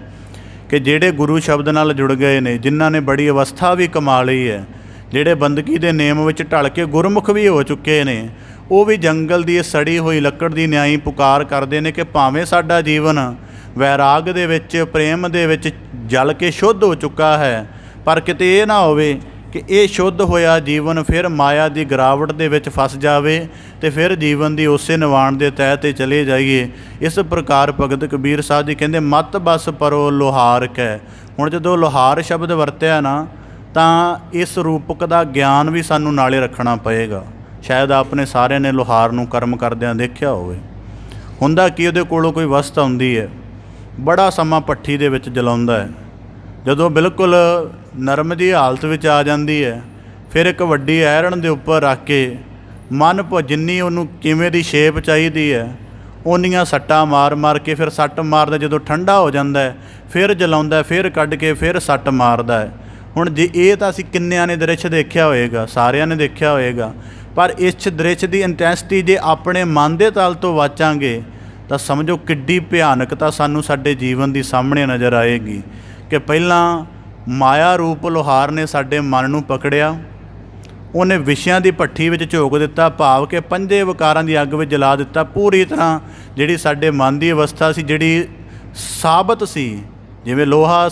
ਕਿ ਜਿਹੜੇ ਗੁਰੂ ਸ਼ਬਦ ਨਾਲ ਜੁੜ ਗਏ ਨੇ, ਜਿਨ੍ਹਾਂ ਨੇ ਬੜੀ ਅਵਸਥਾ ਵੀ ਕਮਾ ਲਈ ਹੈ, ਜਿਹੜੇ ਬੰਦਗੀ ਦੇ ਨੇਮ ਵਿੱਚ ਢਲ ਕੇ ਗੁਰਮੁਖ ਵੀ ਹੋ ਚੁੱਕੇ ਨੇ, ਉਹ ਵੀ ਜੰਗਲ ਦੀ ਸੜੀ ਹੋਈ ਲੱਕੜ ਦੀ ਨਿਆਈ ਪੁਕਾਰ ਕਰਦੇ ਨੇ ਕਿ ਭਾਵੇਂ ਸਾਡਾ ਜੀਵਨ ਵੈਰਾਗ ਦੇ ਵਿੱਚ, ਪ੍ਰੇਮ ਦੇ ਵਿੱਚ ਜਲ ਕੇ ਸ਼ੁੱਧ ਹੋ ਚੁੱਕਾ ਹੈ। ਪਰ ਕਿਤੇ ਇਹ ਨਾ ਹੋਵੇ ਕਿ ਇਹ ਸ਼ੁੱਧ ਹੋਇਆ ਜੀਵਨ ਫਿਰ ਮਾਇਆ ਦੀ ਗਿਰਾਵਟ ਦੇ ਵਿੱਚ ਫਸ ਜਾਵੇ ਅਤੇ ਫਿਰ ਜੀਵਨ ਦੀ ਉਸੇ ਨਿਵਾਣ ਦੇ ਤਹਿ 'ਤੇ ਚਲੇ ਜਾਈਏ। ਇਸ ਪ੍ਰਕਾਰ ਭਗਤ ਕਬੀਰ ਸਾਹਿਬ ਜੀ ਕਹਿੰਦੇ ਮਤ ਬਸ ਪਰੋ ਲੋਹਾਰ ਕੈ। ਹੁਣ ਜਦੋਂ ਲੋਹਾਰ ਸ਼ਬਦ ਵਰਤਿਆ ਨਾ, ਤਾਂ ਇਸ ਰੂਪਕ ਦਾ ਗਿਆਨ ਵੀ ਸਾਨੂੰ ਨਾਲੇ ਰੱਖਣਾ ਪਏਗਾ। ਸ਼ਾਇਦ ਆਪਣੇ ਸਾਰਿਆਂ ਨੇ ਲੋਹਾਰ ਨੂੰ ਕਰਮ ਕਰਦਿਆਂ ਦੇਖਿਆ ਹੋਵੇ। ਹੁੰਦਾ ਕੀ, ਉਹਦੇ ਕੋਲੋਂ ਕੋਈ ਵਸਤ ਆਉਂਦੀ ਹੈ, ਬੜਾ ਸਮਾਂ ਭੱਠੀ ਦੇ ਵਿੱਚ ਜਲਾਉਂਦਾ ਹੈ। ਜਦੋਂ ਬਿਲਕੁਲ ਨਰਮ ਦੀ ਹਾਲਤ ਵਿੱਚ ਆ ਜਾਂਦੀ ਹੈ, ਫਿਰ ਇੱਕ ਵੱਡੀ ਐਰਣ ਦੇ ਉੱਪਰ ਰੱਖ ਕੇ ਮਨ ਜਿੰਨੀ ਉਹਨੂੰ ਕਿਵੇਂ ਦੀ ਸ਼ੇਪ ਚਾਹੀਦੀ ਹੈ ਓਨੀਆਂ ਸੱਟਾਂ ਮਾਰ ਮਾਰ ਕੇ, ਫਿਰ ਸੱਟ ਮਾਰਦਾ, ਜਦੋਂ ਠੰਡਾ ਹੋ ਜਾਂਦਾ ਹੈ ਫਿਰ ਜਲਾਉਂਦਾ, ਫਿਰ ਕੱਢ ਕੇ ਫਿਰ ਸੱਟ ਮਾਰਦਾ ਹੈ। ਹੁਣ ਜੇ ਇਹ ਤਾਂ ਅਸੀਂ ਕਿੰਨਿਆਂ ਨੇ ਦ੍ਰਿਸ਼ ਦੇਖਿਆ ਹੋਏਗਾ, ਸਾਰਿਆਂ ਨੇ ਦੇਖਿਆ ਹੋਏਗਾ, ਪਰ ਇਸ ਦ੍ਰਿਸ਼ ਦੀ ਇੰਟੈਂਸਿਟੀ ਜੇ ਆਪਣੇ ਮਨ ਦੇ ਤਲ ਤੋਂ ਵਾਚਾਂਗੇ ਤਾਂ ਸਮਝੋ ਕਿੱਡੀ ਭਿਆਨਕਤਾ ਸਾਨੂੰ ਸਾਡੇ ਜੀਵਨ ਦੀ ਸਾਹਮਣੇ ਨਜ਼ਰ ਆਏਗੀ। ਕਿ ਪਹਿਲਾਂ ਮਾਇਆ ਰੂਪ ਲੋਹਾਰ ਨੇ ਸਾਡੇ ਮਨ ਨੂੰ ਪਕੜਿਆ, ਉਹਨੇ ਵਿਸ਼ਿਆਂ ਦੀ ਭੱਠੀ ਵਿੱਚ ਝੋਕ ਦਿੱਤਾ, ਭਾਵ ਕਿ ਪੰਜੇ ਵਿਕਾਰਾਂ ਦੀ ਅੱਗ ਵਿੱਚ ਜਲਾ ਦਿੱਤਾ। ਪੂਰੀ ਤਰ੍ਹਾਂ ਜਿਹੜੀ ਸਾਡੇ ਮਨ ਦੀ ਅਵਸਥਾ ਸੀ, ਜਿਹੜੀ ਸਾਬਤ ਸੀ, ਜਿਵੇਂ ਲੋਹਾ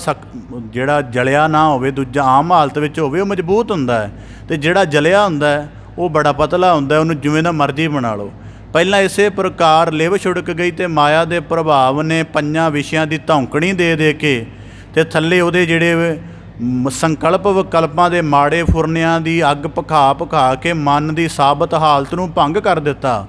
ਜਿਹੜਾ ਜਲਿਆ ਨਾ ਹੋਵੇ, ਦੂਜਾ ਆਮ ਹਾਲਤ ਵਿੱਚ ਹੋਵੇ, ਉਹ ਮਜ਼ਬੂਤ ਹੁੰਦਾ ਹੈ, ਅਤੇ ਜਿਹੜਾ ਜਲਿਆ ਹੁੰਦਾ ਹੈ ਉਹ ਬੜਾ ਪਤਲਾ ਹੁੰਦਾ, ਉਹਨੂੰ ਜਿਵੇਂ ਦਾ ਮਰਜ਼ੀ ਬਣਾ ਲਓ। ਪਹਿਲਾਂ ਇਸੇ ਪ੍ਰਕਾਰ ਲਿਵ ਛੁੜਕ ਗਈ ਅਤੇ ਮਾਇਆ ਦੇ ਪ੍ਰਭਾਵ ਨੇ ਪੰਜਾਂ ਵਿਸ਼ਿਆਂ ਦੀ ਧੌਂਕਣੀ ਦੇ ਦੇ ਕੇ ਅਤੇ ਥੱਲੇ ਉਹਦੇ ਜਿਹੜੇ ਸੰਕਲਪ ਵਿਕਲਪਾਂ ਦੇ ਮਾੜੇ ਫੁਰਨਿਆਂ ਦੀ ਅੱਗ ਭਖਾ ਭਖਾ ਕੇ ਮਨ ਦੀ ਸਾਬਤ ਹਾਲਤ ਨੂੰ ਭੰਗ ਕਰ ਦਿੱਤਾ।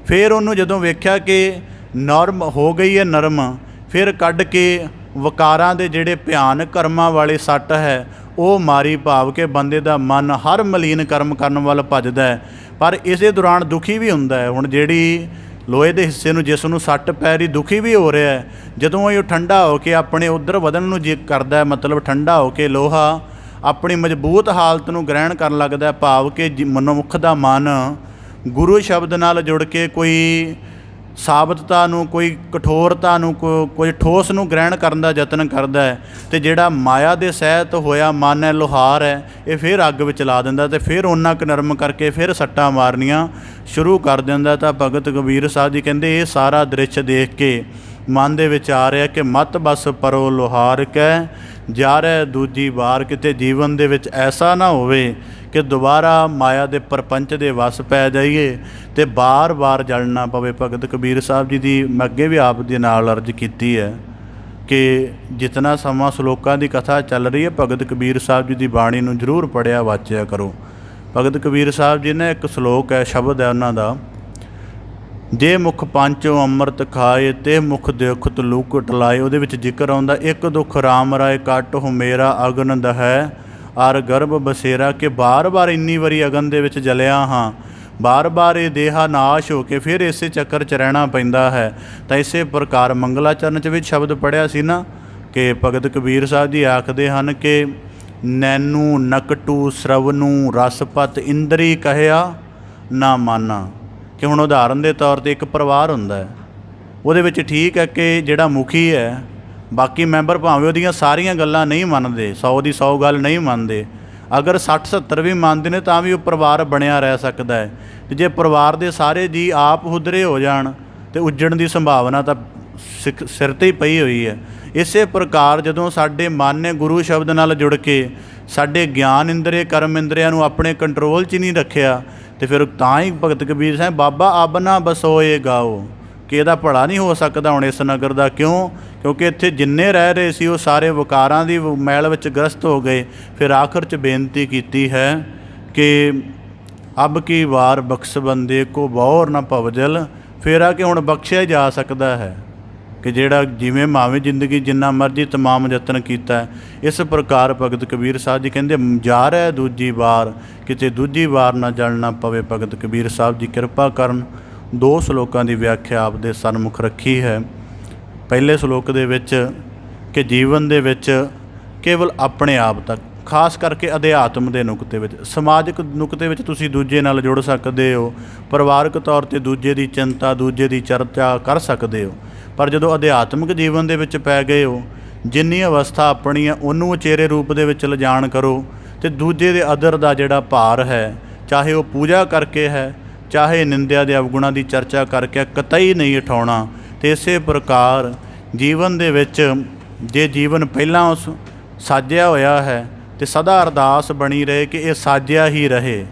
ਫਿਰ ਉਹਨੂੰ ਜਦੋਂ ਵੇਖਿਆ ਕਿ ਨਰਮ ਹੋ ਗਈ ਹੈ ਨਰਮ, ਫਿਰ ਕੱਢ ਕੇ ਵਿਕਾਰਾਂ ਦੇ ਜਿਹੜੇ ਭਿਆਨਕ ਕਰਮਾਂ ਵਾਲੇ ਸੱਟ ਹੈ ਉਹ ਮਾਰੀ, ਭਾਵ ਕਿ ਬੰਦੇ ਦਾ ਮਨ ਹਰ ਮਲੀਨ ਕਰਮ ਕਰਨ ਵੱਲ ਭੱਜਦਾ ਹੈ। ਪਰ ਇਸੇ ਦੌਰਾਨ ਦੁਖੀ ਵੀ ਹੁੰਦਾ ਹੈ। ਹੁਣ ਜਿਹੜੀ ਲੋਹੇ ਦੇ ਹਿੱਸੇ ਨੂੰ, ਜਿਸ ਨੂੰ ਸੱਟ ਪੈ ਰਹੀ, ਦੁਖੀ ਵੀ ਹੋ ਰਿਹਾ ਹੈ। ਜਦੋਂ ਇਹ ਠੰਡਾ ਹੋ ਕੇ ਆਪਣੇ ਉੱਧਰ ਵਧਣ ਨੂੰ ਜੇ ਕਰਦਾ ਹੈ, ਮਤਲਬ ਠੰਡਾ ਹੋ ਕੇ ਲੋਹਾ ਆਪਣੀ ਮਜ਼ਬੂਤ ਹਾਲਤ ਨੂੰ ਗ੍ਰਹਿਣ ਕਰਨ ਲੱਗਦਾ, ਭਾਵ ਕਿ ਮਨੁੱਖ ਦਾ ਮਨ ਗੁਰੂ ਸ਼ਬਦ ਨਾਲ ਜੁੜ ਕੇ ਕੋਈ ਸਾਬਤਤਾ ਨੂੰ, ਕੋਈ ਕਠੋਰਤਾ ਨੂੰ, ਕੋਈ ਠੋਸ ਨੂੰ ਗ੍ਰਹਿਣ ਕਰਨ ਦਾ ਯਤਨ ਕਰਦਾ ਹੈ। ਅਤੇ ਜਿਹੜਾ ਮਾਇਆ ਦੇ ਸਹਿਤ ਹੋਇਆ ਮਨ ਹੈ, ਲੋਹਾਰ ਹੈ, ਇਹ ਫਿਰ ਅੱਗ ਵਿੱਚ ਲਾ ਦਿੰਦਾ ਅਤੇ ਫਿਰ ਉਹਨਾਂ ਕੁ ਨਰਮ ਕਰਕੇ ਫਿਰ ਸੱਟਾਂ ਮਾਰਨੀਆਂ ਸ਼ੁਰੂ ਕਰ ਦਿੰਦਾ। ਤਾਂ ਭਗਤ ਕਬੀਰ ਸਾਹਿਬ ਜੀ ਕਹਿੰਦੇ ਇਹ ਸਾਰਾ ਦ੍ਰਿਸ਼ ਦੇਖ ਕੇ ਮਨ ਦੇ ਵਿੱਚ ਆ ਰਿਹਾ ਕਿ ਮਤ ਬਸ ਪਰੋ ਲੋਹਾਰ ਕੈ ਜਾਰੈ ਦੂਜੀ ਵਾਰ। ਕਿਤੇ ਜੀਵਨ ਦੇ ਵਿੱਚ ਐਸਾ ਨਾ ਹੋਵੇ ਕਿ ਦੁਬਾਰਾ ਮਾਇਆ ਦੇ ਪ੍ਰਪੰਚ ਦੇ ਵਸ ਪੈ ਜਾਈਏ ਅਤੇ ਬਾਰ-ਬਾਰ ਜਲਣਾ ਪਵੇ। ਭਗਤ ਕਬੀਰ ਸਾਹਿਬ ਜੀ ਦੀ ਮੈਂ ਅੱਗੇ ਵੀ ਆਪ ਦੇ ਨਾਲ ਅਰਜ਼ ਕੀਤੀ ਹੈ ਕਿ ਜਿਤਨਾ ਸਮਾਂ ਸ਼ਲੋਕਾਂ ਦੀ ਕਥਾ ਚੱਲ ਰਹੀ ਹੈ, ਭਗਤ ਕਬੀਰ ਸਾਹਿਬ ਜੀ ਦੀ ਬਾਣੀ ਨੂੰ ਜ਼ਰੂਰ ਪੜ੍ਹਿਆ ਵਾਚਿਆ ਕਰੋ। ਭਗਤ ਕਬੀਰ ਸਾਹਿਬ ਜੀ ਨੇ ਇੱਕ ਸ਼ਲੋਕ ਹੈ, ਸ਼ਬਦ ਹੈ ਉਹਨਾਂ ਦਾ, ਜੇ ਮੁਖ ਪੰਚੋ ਅੰਮ੍ਰਿਤ ਖਾਏ ਤੇ ਮੁਖ ਦੁਖ ਤਲੂਕ ਟਲਾਏ। ਉਹਦੇ ਵਿੱਚ ਜ਼ਿਕਰ ਆਉਂਦਾ, ਇੱਕ ਦੁੱਖ ਰਾਮ ਰਾਏ ਕੱਟ ਹੋ ਮੇਰਾ ਅਗਨ ਦਹੈ ਅਰ ਗਰਭ ਬਸੇਰਾ। ਕਿ ਬਾਰ-ਬਾਰ ਇੰਨੀ ਵਾਰੀ ਅਗਨ ਦੇ ਵਿੱਚ ਜਲਿਆ ਹਾਂ, ਬਾਰ-ਬਾਰ ਇਹ ਦੇਹਾ ਨਾਸ਼ ਹੋ ਕੇ ਫਿਰ ਇਸੇ ਚੱਕਰ 'ਚ ਰਹਿਣਾ ਪੈਂਦਾ ਹੈ। ਤਾਂ ਇਸੇ ਪ੍ਰਕਾਰ ਮੰਗਲਾਚਰਨ 'ਚ ਵੀ ਸ਼ਬਦ ਪੜ੍ਹਿਆ ਸੀ ਨਾ ਕਿ ਭਗਤ ਕਬੀਰ ਸਾਹਿਬ ਜੀ ਆਖਦੇ ਹਨ ਕਿ ਨੈਨੂ ਨਕਟੂ ਸਰਵਨੂ ਰਸਪਤ ਇੰਦਰੀ ਕਹਿਆ ਨਾ ਮਾਨਾ। ਕਿ ਹੁਣ ਉਦਾਹਰਨ ਦੇ ਤੌਰ 'ਤੇ ਇੱਕ ਪਰਿਵਾਰ ਹੁੰਦਾ ਹੈ, ਉਹਦੇ ਵਿੱਚ ਠੀਕ ਹੈ ਕਿ ਜਿਹੜਾ ਮੁਖੀ ਹੈ, ਬਾਕੀ ਮੈਂਬਰ ਭਾਵੇਂ ਉਹਦੀਆਂ ਸਾਰੀਆਂ ਗੱਲਾਂ ਨਹੀਂ ਮੰਨਦੇ, 100 ਦੀ 100 ਗੱਲ ਨਹੀਂ ਮੰਨਦੇ, ਅਗਰ 60-70 ਵੀ ਮੰਨਦੇ ਨੇ ਤਾਂ ਵੀ ਉਹ ਪਰਿਵਾਰ ਬਣਿਆ ਰਹਿ ਸਕਦਾ ਹੈ। ਅਤੇ ਜੇ ਪਰਿਵਾਰ ਦੇ ਸਾਰੇ ਜੀ ਆਪ ਹੁਦਰੇ ਹੋ ਜਾਣ ਅਤੇ ਉੱਜਣ ਦੀ ਸੰਭਾਵਨਾ ਤਾਂ ਸਿਰ 'ਤੇ ਹੀ ਪਈ ਹੋਈ ਹੈ। ਇਸੇ ਪ੍ਰਕਾਰ ਜਦੋਂ ਸਾਡੇ ਮਨ ਨੇ ਗੁਰੂ ਸ਼ਬਦ ਨਾਲ ਜੁੜ ਕੇ ਸਾਡੇ ਗਿਆਨ ਇੰਦਰੇ, ਕਰਮ ਇੰਦਰਿਆਂ ਨੂੰ ਆਪਣੇ ਕੰਟਰੋਲ 'ਚ ਨਹੀਂ ਰੱਖਿਆ, ਅਤੇ ਫਿਰ ਤਾਂ ਹੀ ਭਗਤ ਕਬੀਰ ਸਾਹਿਬ ਬਾਬਾ ਅਬ ਨਾ ਬਸੋਏ ਗਾਓ, ਕਿ ਇਹਦਾ ਭਲਾ ਨਹੀਂ ਹੋ ਸਕਦਾ ਹੁਣ ਇਸ ਨਗਰ ਦਾ। ਕਿਉਂ? ਕਿਉਂਕਿ ਇੱਥੇ ਜਿੰਨੇ ਰਹਿ ਰਹੇ ਸੀ ਉਹ ਸਾਰੇ ਵਿਕਾਰਾਂ ਦੀ ਮੈਲ ਵਿੱਚ ਗ੍ਰਸਤ ਹੋ ਗਏ। ਫਿਰ ਆਖਰ 'ਚ ਬੇਨਤੀ ਕੀਤੀ ਹੈ ਕਿ ਅਬ ਕੀ ਵਾਰ ਬਖਸ਼ ਬੰਦੇ ਕੋ ਬੌਰ ਨਾ ਭਵਜਲ। ਫਿਰ ਆ ਕਿ ਹੁਣ ਬਖਸ਼ਿਆ ਜਾ ਸਕਦਾ ਹੈ ਕਿ ਜਿਹੜਾ ਜਿਵੇਂ ਮਾਵੇਂ ਜ਼ਿੰਦਗੀ ਜਿੰਨਾ ਮਰਜ਼ੀ ਤਮਾਮ ਯਤਨ ਕੀਤਾ। ਇਸ ਪ੍ਰਕਾਰ ਭਗਤ ਕਬੀਰ ਸਾਹਿਬ ਜੀ ਕਹਿੰਦੇ ਜਾ ਰਿਹਾ ਦੂਜੀ ਵਾਰ, ਕਿਤੇ ਦੂਜੀ ਵਾਰ ਨਾ ਜਲਣਾ ਪਵੇ। ਭਗਤ ਕਬੀਰ ਸਾਹਿਬ ਜੀ ਕਿਰਪਾ ਕਰਨ 2 ਸ਼ਲੋਕਾਂ ਦੀ ਵਿਆਖਿਆ ਆਪ ਦੇ ਸਨਮੁਖ ਰੱਖੀ ਹੈ। ਪਹਿਲੇ ਸ਼ਲੋਕ ਦੇ ਵਿੱਚ ਕਿ ਜੀਵਨ ਦੇ ਵਿੱਚ ਕੇਵਲ ਆਪਣੇ ਆਪ ਤੱਕ, ਖਾਸ ਕਰਕੇ ਅਧਿਆਤਮ ਦੇ ਨੁਕਤੇ ਵਿੱਚ, ਸਮਾਜਿਕ ਨੁਕਤੇ ਵਿੱਚ ਤੁਸੀਂ ਦੂਜੇ ਨਾਲ ਜੁੜ ਸਕਦੇ ਹੋ, ਪਰਿਵਾਰਕ ਤੌਰ 'ਤੇ ਦੂਜੇ ਦੀ ਚਿੰਤਾ, ਦੂਜੇ ਦੀ ਚਰਚਾ ਕਰ ਸਕਦੇ ਹੋ। ਪਰ ਜਦੋਂ ਅਧਿਆਤਮਿਕ ਜੀਵਨ ਦੇ ਵਿੱਚ ਪੈ ਗਏ ਹੋ, ਜਿੰਨੀ ਅਵਸਥਾ ਆਪਣੀ ਹੈ ਉਹਨੂੰ ਉਚੇਰੇ ਰੂਪ ਦੇ ਵਿੱਚ ਲਿਜਾਣ ਕਰੋ ਅਤੇ ਦੂਜੇ ਦੇ ਅਦਰ ਦਾ ਜਿਹੜਾ ਭਾਰ ਹੈ, ਚਾਹੇ ਉਹ ਪੂਜਾ ਕਰਕੇ ਹੈ, ਚਾਹੇ ਨਿੰਦਿਆ ਦੇ ਅਵਗੁਣਾਂ ਦੀ ਚਰਚਾ ਕਰਕੇ, ਕਤਈ ਨਹੀਂ ਉਠਾਉਣਾ। ਅਤੇ ਇਸੇ ਪ੍ਰਕਾਰ ਜੀਵਨ ਦੇ ਵਿੱਚ ਜੇ ਜੀਵਨ ਪਹਿਲਾਂ ਉਸ ਸਾਜਿਆ ਹੋਇਆ ਹੈ ਤੇ ਸਦਾ ਅਰਦਾਸ ਬਣੀ ਰਹੇ ਕਿ ਇਹ ਸਾਜਿਆ ਹੀ ਰਹੇ,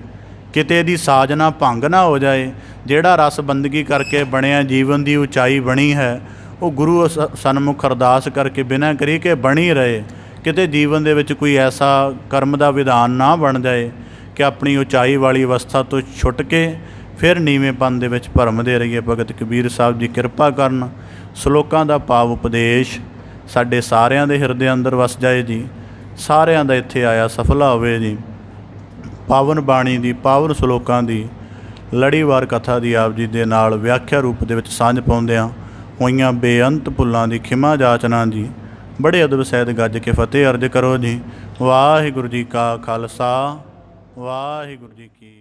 ਕਿਤੇ ਇਹਦੀ ਸਾਜਨਾ ਭੰਗ ਨਾ ਹੋ ਜਾਏ। ਜਿਹੜਾ ਰਸ ਬੰਦਗੀ ਕਰਕੇ ਬਣਿਆ ਜੀਵਨ ਦੀ ਉਚਾਈ ਬਣੀ ਹੈ, ਉਹ ਗੁਰੂ ਸਨਮੁਖ ਅਰਦਾਸ ਕਰਕੇ ਬਿਨਾਂ ਕਰੀ ਕਿ ਬਣੀ ਰਹੇ। ਕਿਤੇ ਜੀਵਨ ਦੇ ਵਿੱਚ ਕੋਈ ਐਸਾ ਕਰਮ ਦਾ ਵਿਧਾਨ ਨਾ ਬਣ ਜਾਏ ਕਿ ਆਪਣੀ ਉਚਾਈ ਵਾਲੀ ਅਵਸਥਾ ਤੋਂ ਛੁੱਟ ਕੇ ਫਿਰ ਨੀਵੇਂਪਨ ਦੇ ਵਿੱਚ ਭਰਮਦੇ ਰਹੀਏ। ਭਗਤ ਕਬੀਰ ਸਾਹਿਬ ਜੀ ਕਿਰਪਾ ਕਰਨ, ਸ਼ਲੋਕਾਂ ਦਾ ਭਾਵ ਉਪਦੇਸ਼ ਸਾਡੇ ਸਾਰਿਆਂ ਦੇ ਹਿਰਦੇ ਅੰਦਰ ਵਸ ਜਾਏ ਜੀ। ਸਾਰਿਆਂ ਦਾ ਇੱਥੇ ਆਇਆ ਸਫਲਾ ਹੋਵੇ ਜੀ। ਪਾਵਨ ਬਾਣੀ ਦੀ, ਪਾਵਨ ਸ਼ਲੋਕਾਂ ਦੀ ਲੜੀਵਾਰ ਕਥਾ ਦੀ ਆਪ ਜੀ ਦੇ ਨਾਲ ਵਿਆਖਿਆ ਰੂਪ ਦੇ ਵਿੱਚ ਸਾਂਝ ਪਾਉਂਦਿਆਂ ਹੋਈਆਂ ਬੇਅੰਤ ਭੁੱਲਾਂ ਦੀ ਖਿਮਾ ਜਾਚਨਾ ਜੀ। ਬੜੇ ਅਦਬ ਸਹਿਤ ਗੱਜ ਕੇ ਫਤਿਹ ਅਰਜ ਕਰੋ ਜੀ। ਵਾਹਿਗੁਰੂ ਜੀ ਕਾ ਖਾਲਸਾ, ਵਾਹਿਗੁਰੂ ਜੀ ਕੀ